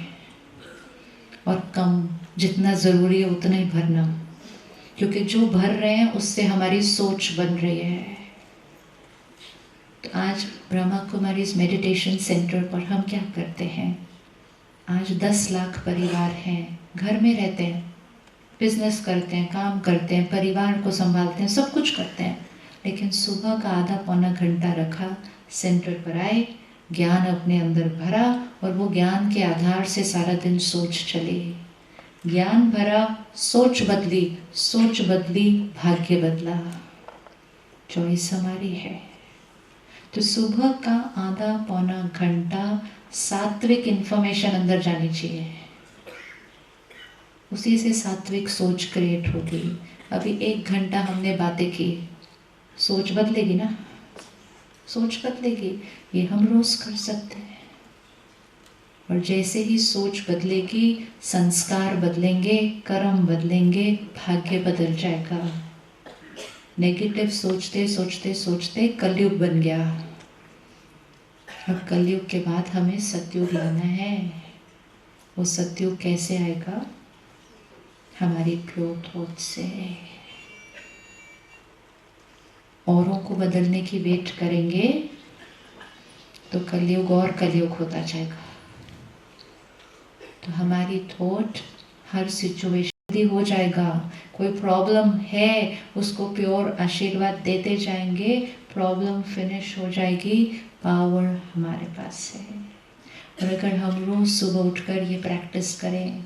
और कम, जितना ज़रूरी है उतना ही भरना, क्योंकि जो भर रहे हैं उससे हमारी सोच बन रही है। तो आज ब्रह्मा कुमारीज मेडिटेशन सेंटर पर हम क्या करते हैं? आज 10 लाख परिवार हैं, घर में रहते हैं, बिजनेस करते हैं, काम करते हैं, परिवार को संभालते हैं, सब कुछ करते हैं, लेकिन सुबह का आधा पौना घंटा रखा, सेंटर पर आए, ज्ञान अपने अंदर भरा और वो ज्ञान के आधार से सारा दिन सोच चली। ज्ञान भरा, सोच बदली, सोच बदली, भाग्य बदला। चॉइस हमारी है। तो सुबह का आधा पौना घंटा सात्विक इंफॉर्मेशन अंदर जानी चाहिए, उसी से सात्विक सोच क्रिएट होगी। अभी 1 घंटा हमने बातें की, सोच बदलेगी ना? सोच बदलेगी। ये हम रोज कर सकते हैं। और जैसे ही सोच बदलेगी, संस्कार बदलेंगे, कर्म बदलेंगे, भाग्य बदल जाएगा। नेगेटिव सोचते सोचते सोचते कलयुग बन गया। अब कलयुग के बाद हमें सतयुग लाना है। वो सतयुग कैसे आएगा? हमारी प्योर थॉट से। औरों को बदलने की वेट करेंगे तो कलयुग और कलयुग होता जाएगा। तो हमारी थॉट हर सिचुएशन हो जाएगा। कोई प्रॉब्लम है, उसको प्योर आशीर्वाद देते जाएंगे, प्रॉब्लम फिनिश हो जाएगी। पावर हमारे पास है। और अगर हम रोज सुबह उठकर ये प्रैक्टिस करें,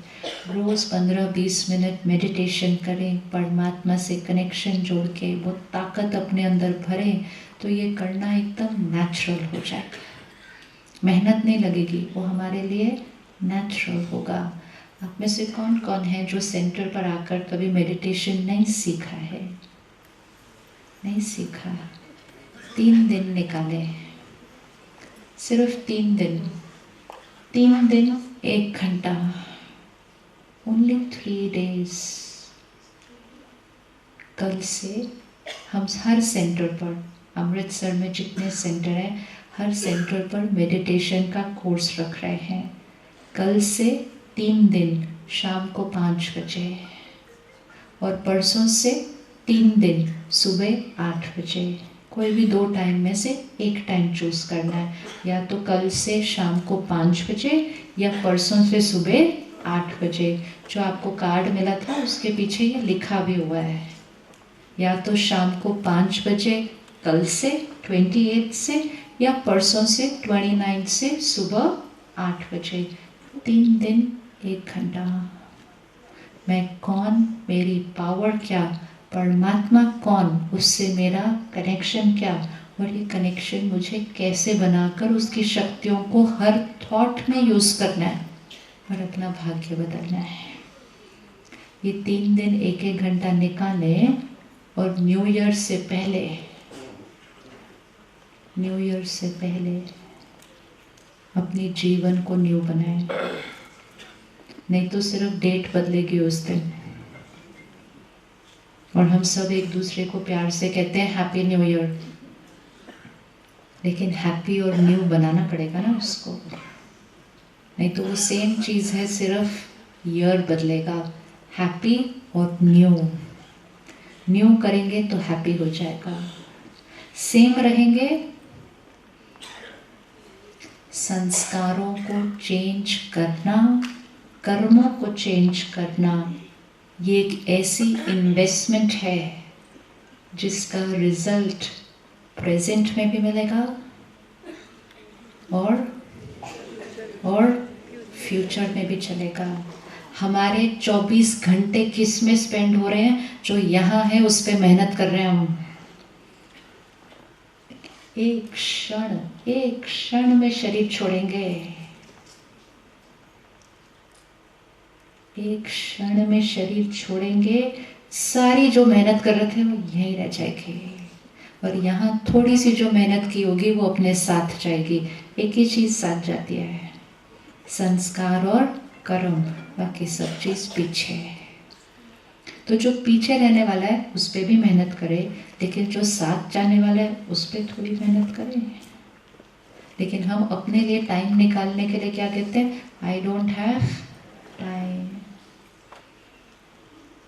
रोज 15-20 मिनट मेडिटेशन करें, परमात्मा से कनेक्शन जोड़ के वो ताकत अपने अंदर भरें, तो ये करना एकदम नेचुरल हो जाएगा। मेहनत नहीं लगेगी, वो हमारे लिए नेचुरल होगा। आप में से कौन कौन है जो सेंटर पर आकर कभी मेडिटेशन नहीं सीखा है? नहीं सीखा। 3 दिन निकाले, सिर्फ 3 दिन, 3 दिन 1 घंटा, ओनली 3 days। कल से हम हर सेंटर पर, अमृतसर में जितने सेंटर हैं, हर सेंटर पर मेडिटेशन का कोर्स रख रहे हैं। कल से 3 दिन शाम को 5 बजे, और परसों से 3 दिन सुबह 8 बजे। कोई भी 2 टाइम में से एक टाइम चूज करना है, या तो कल से शाम को 5 बजे या परसों से सुबह 8 बजे। जो आपको कार्ड मिला था उसके पीछे ये लिखा भी हुआ है, या तो शाम को 5 बजे कल से 28 से, या परसों से 29 से सुबह 8 बजे। 3 दिन 1 घंटा। मैं कौन, मेरी पावर क्या, परमात्मा कौन, उससे मेरा कनेक्शन क्या, और ये कनेक्शन मुझे कैसे बनाकर उसकी शक्तियों को हर थॉट में यूज़ करना है और अपना भाग्य बदलना है। ये 3 दिन 1-1 घंटा निकालें, और न्यू ईयर से पहले, न्यू ईयर से पहले अपने जीवन को न्यू बनाएं। नहीं तो सिर्फ डेट बदलेगी उस दिन। और हम सब एक दूसरे को प्यार से कहते हैं हैप्पी न्यू ईयर, लेकिन हैप्पी और न्यू बनाना पड़ेगा ना उसको। नहीं तो वो सेम चीज़ है, सिर्फ ईयर बदलेगा। हैप्पी और न्यू, न्यू करेंगे तो हैप्पी हो जाएगा। सेम रहेंगे, संस्कारों को चेंज करना, कर्मों को चेंज करना, ये एक ऐसी इन्वेस्टमेंट है जिसका रिजल्ट प्रेजेंट में भी मिलेगा और फ्यूचर में भी चलेगा। हमारे 24 घंटे किस में स्पेंड हो रहे हैं? जो यहाँ है उस पे मेहनत कर रहे हैं हम। एक क्षण में शरीर छोड़ेंगे, एक क्षण में शरीर छोड़ेंगे। सारी जो मेहनत कर रहे थे वो यहीं रह जाएगी, और यहाँ थोड़ी सी जो मेहनत की होगी वो अपने साथ जाएगी। एक ही चीज़ साथ जाती है, संस्कार और कर्म, बाकी सब चीज़ पीछे है। तो जो पीछे रहने वाला है उस पर भी मेहनत करे, लेकिन जो साथ जाने वाला है उस पर थोड़ी मेहनत करें। लेकिन हम अपने लिए टाइम निकालने के लिए क्या कहते हैं? I don't have time.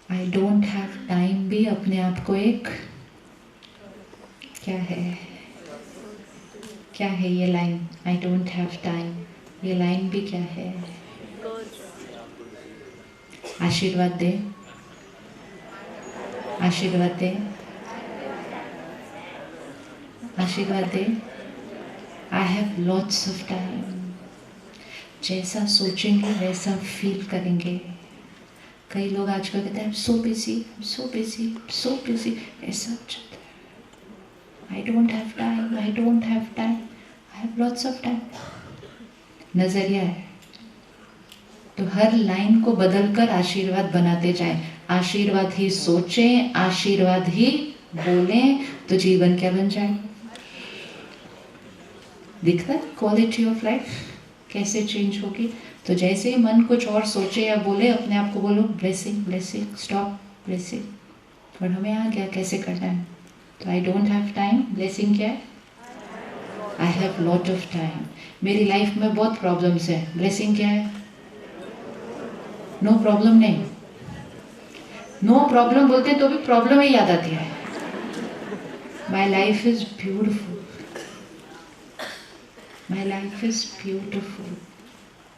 I don't have time भी अपने आप को एक क्या है ये line? I don't have time, ये लाइन भी क्या है? आशीर्वाद दे, आशीर्वाद दे, आशीर्वाद दे। I have lots of time. जैसा सोचेंगे वैसा फील करेंगे। कई लोग आजकल कहते हैं so busy, so busy, so busy, ऐसा चलता है। आई don't have time, I don't have time, I have lots of time. नजरिया है। तो हर लाइन को बदलकर आशीर्वाद बनाते जाएं। आशीर्वाद ही सोचें, आशीर्वाद ही बोलें, तो जीवन क्या बन जाए? दिखता है क्वालिटी ऑफ लाइफ कैसे चेंज होगी। तो जैसे ही मन कुछ और सोचे या बोले, अपने आप को बोलो ब्लेसिंग, ब्लेसिंग, स्टॉप ब्लेसिंग। और हमें आ गया कैसे करना है। तो आई डोंट हैव टाइम, ब्लेसिंग क्या है? I have lot of time. मेरी लाइफ में बहुत प्रॉब्लम्स है, ब्लेसिंग क्या है? नो प्रॉब्लम नहीं। नो प्रॉब्लम बोलते तो भी प्रॉब्लम ही याद आती है। My life is beautiful, my life is beautiful.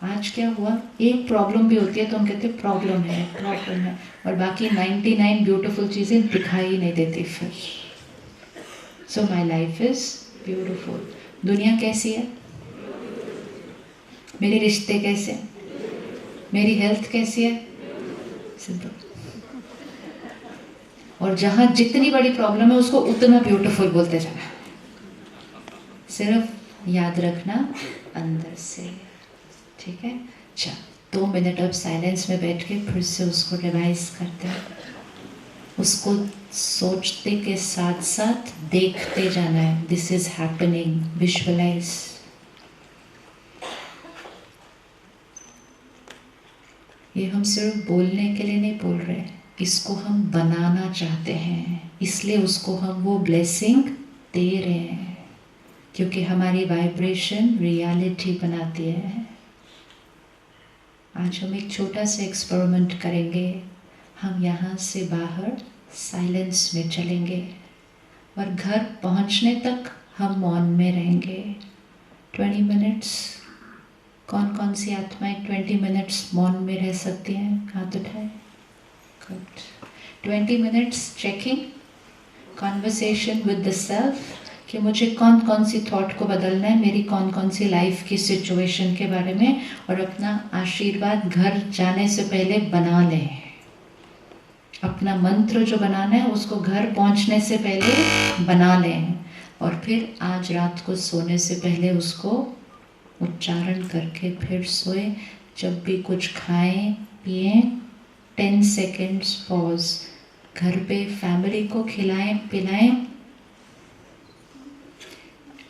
आज क्या हुआ? एक प्रॉब्लम भी होती है तो हम कहते हैं प्रॉब्लम है, प्रॉब्लम है, और बाकी 99 ब्यूटिफुल चीज़ें दिखाई नहीं देती फिर। सो माई लाइफ इज ब्यूटिफुल। दुनिया कैसी है? मेरे रिश्ते कैसे हैं? मेरी हेल्थ कैसी है? सिंपल। और जहाँ जितनी बड़ी प्रॉब्लम है उसको उतना ब्यूटीफुल बोलते जाना। सिर्फ याद रखना अंदर से, ठीक है? चल। 2 मिनट अब साइलेंस में बैठ के फिर से उसको रिवाइज करते हैं। उसको सोचते के साथ साथ देखते जाना है। This is happening, visualize. ये हम सिर्फ बोलने के लिए नहीं बोल रहे, इसको हम बनाना चाहते हैं, इसलिए उसको हम वो ब्लेसिंग दे रहे हैं, क्योंकि हमारी वाइब्रेशन रियलिटी बनाती है। आज हम एक छोटा सा एक्सपेरिमेंट करेंगे। हम यहाँ से बाहर साइलेंस में चलेंगे और घर पहुँचने तक हम मौन में रहेंगे 20 मिनट्स। कौन कौन सी आत्माएं 20 मिनट्स मौन में रह सकती हैं? हाथ उठाए। Good. 20 minutes checking conversation with the self कि मुझे कौन कौन सी थॉट को बदलना है, मेरी कौन कौन सी लाइफ की सिचुएशन के बारे में, और अपना आशीर्वाद घर जाने से पहले बना लें। अपना मंत्र जो बनाना है उसको घर पहुंचने से पहले बना लें, और फिर आज रात को सोने से पहले उसको उच्चारण करके फिर सोए। जब भी कुछ खाएं पिएं 10 सेकेंड्स पॉज। घर पे फैमिली को खिलाएं पिलाएं।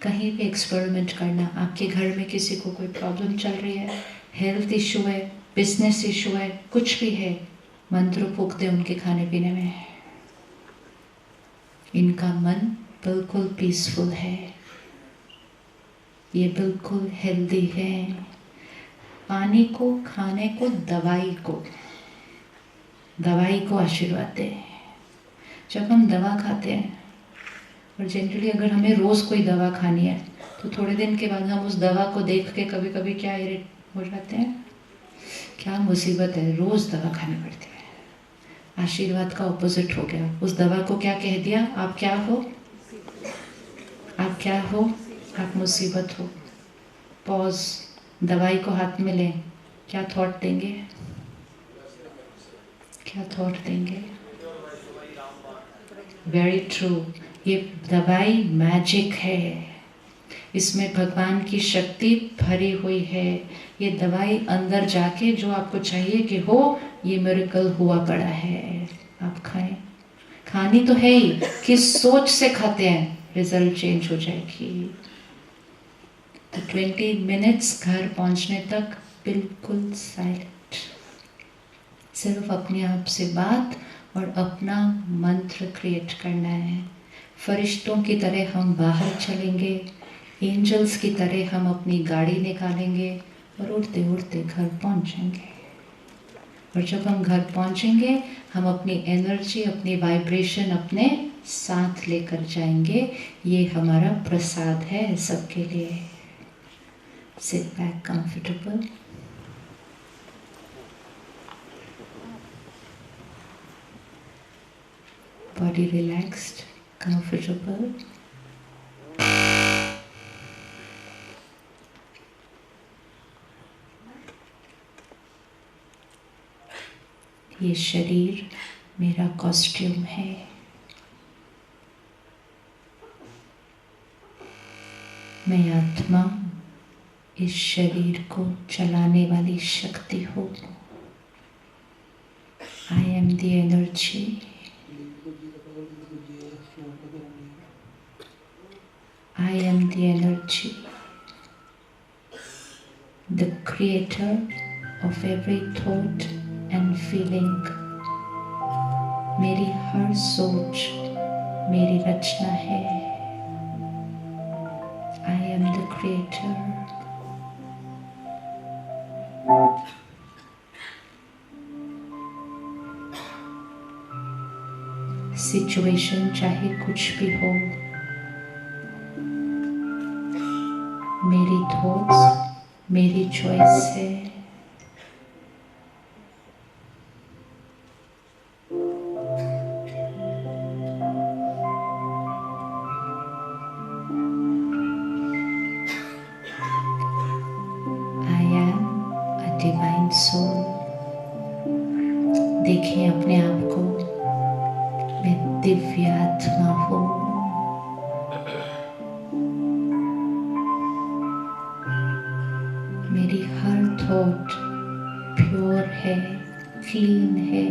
कहीं भी एक्सपेरिमेंट करना। आपके घर में किसी को कोई प्रॉब्लम चल रही है, हेल्थ इशू है, बिजनेस इशू है, कुछ भी है, मंत्र फूक दे उनके खाने पीने में। इनका मन बिल्कुल पीसफुल है, ये बिल्कुल हेल्दी है। पानी को, खाने को, दवाई को आशीर्वाद दे। जब हम दवा खाते हैं, और जनरली अगर हमें रोज़ कोई दवा खानी है तो थोड़े दिन के बाद हम उस दवा को देख के कभी कभी क्या इरिट हो जाते हैं, क्या मुसीबत है, रोज़ दवा खानी पड़ती है। आशीर्वाद का ऑपोजिट हो गया। उस दवा को क्या कह दिया? आप क्या हो? आप क्या हो? आप मुसीबत हो। पॉज। दवाई को हाथ में लें। क्या थॉट देंगे? क्या थॉट देंगे? Very true. ये दवाई मैजिक है, इसमें भगवान की शक्ति भरी हुई है। ये दवाई अंदर जाके जो आपको चाहिए कि हो, ये मिरेकल हुआ पड़ा है। आप खाएं। खानी तो है ही, किस सोच से खाते हैं रिजल्ट चेंज हो जाएगी। तो 20 मिनट्स घर पहुंचने तक बिल्कुल साइलेंट, सिर्फ अपने आप से बात और अपना मंत्र क्रिएट करना है। फरिश्तों की तरह हम बाहर चलेंगे, एंजल्स की तरह हम अपनी गाड़ी निकालेंगे और उड़ते उड़ते घर पहुंचेंगे। और जब हम घर पहुंचेंगे, हम अपनी एनर्जी, अपनी वाइब्रेशन अपने साथ लेकर जाएंगे। ये हमारा प्रसाद है सबके लिए। Sit back comfortable. Body relaxed, comfortable. ये शरीर मेरा कॉस्ट्यूम है। मैं आत्मा इस शरीर को चलाने वाली शक्ति हूँ। I am the energy. I am the energy, the creator of every thought and feeling. मेरी हर सोच मेरी रचना है। I am the creator. Situation चाहे कुछ भी हो, मेरी थॉट्स मेरी चॉइस है। I am a divine soul. देखिए अपने आप को, मैं दिव्य आत्मा हूँ। मेरी हर थॉट प्योर है, क्लीन है।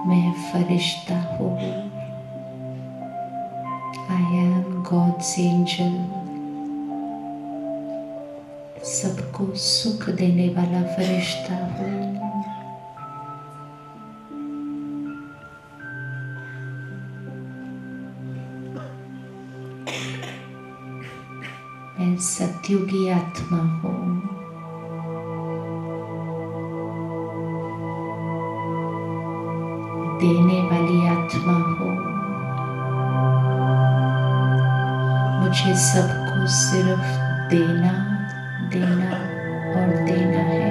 मैं फरिश्ता हूँ। I am God's angel. सबको सुख देने वाला फरिश्ता हूँ। मैं सत्युगी आत्मा हूँ। देने वाली आत्मा हूँ। मुझे सबको सिर्फ देना, देना और देना है।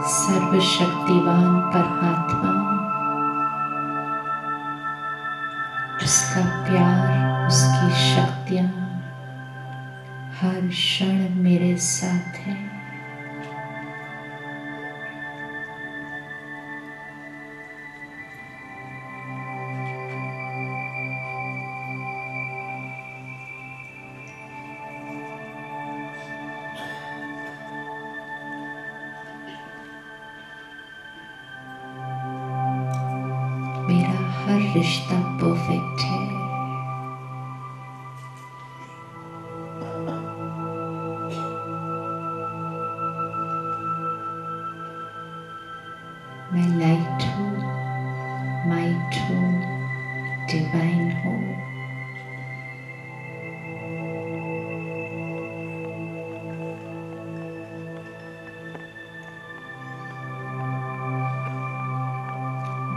सर्वशक्तिवान परमात्मा, उसका प्यार, उसकी शक्तियां हर क्षण मेरे साथ है। मेरा हर रिश्ता परफेक्ट है। मैं लाइट हूँ, माइट हूँ, डिवाइन हूँ।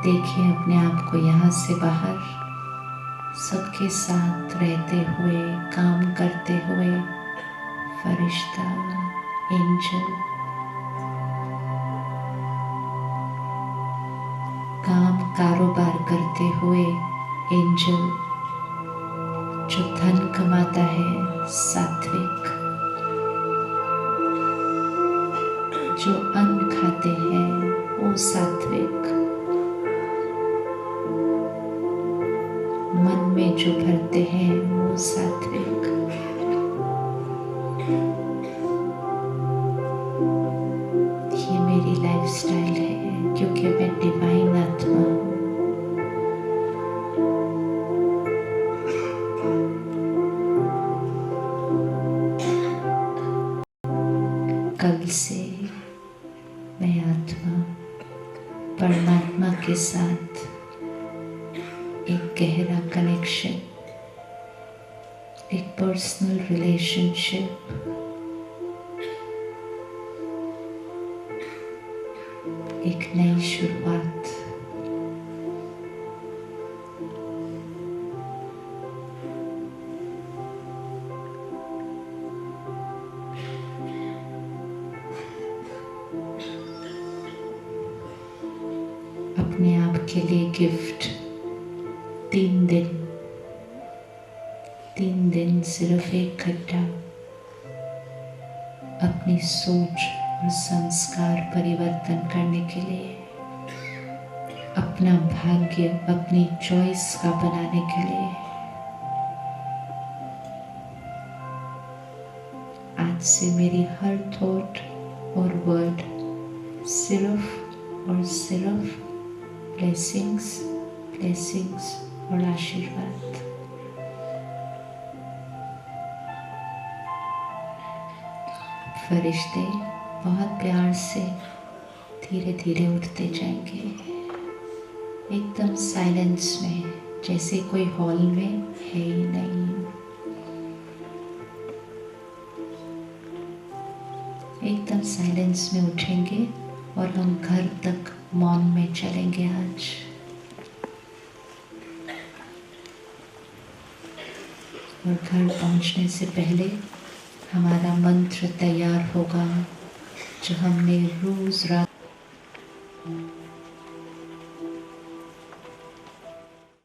देखिए अपने आप को यहाँ से बाहर सबके साथ रहते हुए, काम करते हुए, फरिश्ता, एंजल। काम कारोबार करते हुए एंजल, जो धन कमाता है सात्विक, जो अन्न खाते हैं वो सात्विक, मन में जो भरते हैं वो सात्विक। ये मेरी लाइफस्टाइल है क्योंकि मैं डिवाइन आत्मा हूँ। कल से मैं आत्मा परमात्मा के साथ एक गहरा कनेक्शन, एक पर्सनल रिलेशनशिप, एक नई शुरुआत। अपने आप के लिए गिफ्ट 3 दिन सिर्फ 1 घंटा अपनी सोच और संस्कार परिवर्तन करने के लिए, अपना भाग्य अपनी चॉइस का बनाने के लिए। आज से मेरी हर थॉट और वर्ड सिर्फ और सिर्फ ब्लेसिंग्स और आशीर्वाद। फरिश्ते बहुत प्यार से धीरे धीरे उठते जाएंगे, एकदम साइलेंस में, जैसे कोई हॉल में है ही नहीं। एकदम साइलेंस में उठेंगे और हम घर तक मौन में चलेंगे आज। और घर पहुंचने से पहले हमारा मंत्र तैयार होगा जो हमने रोज रात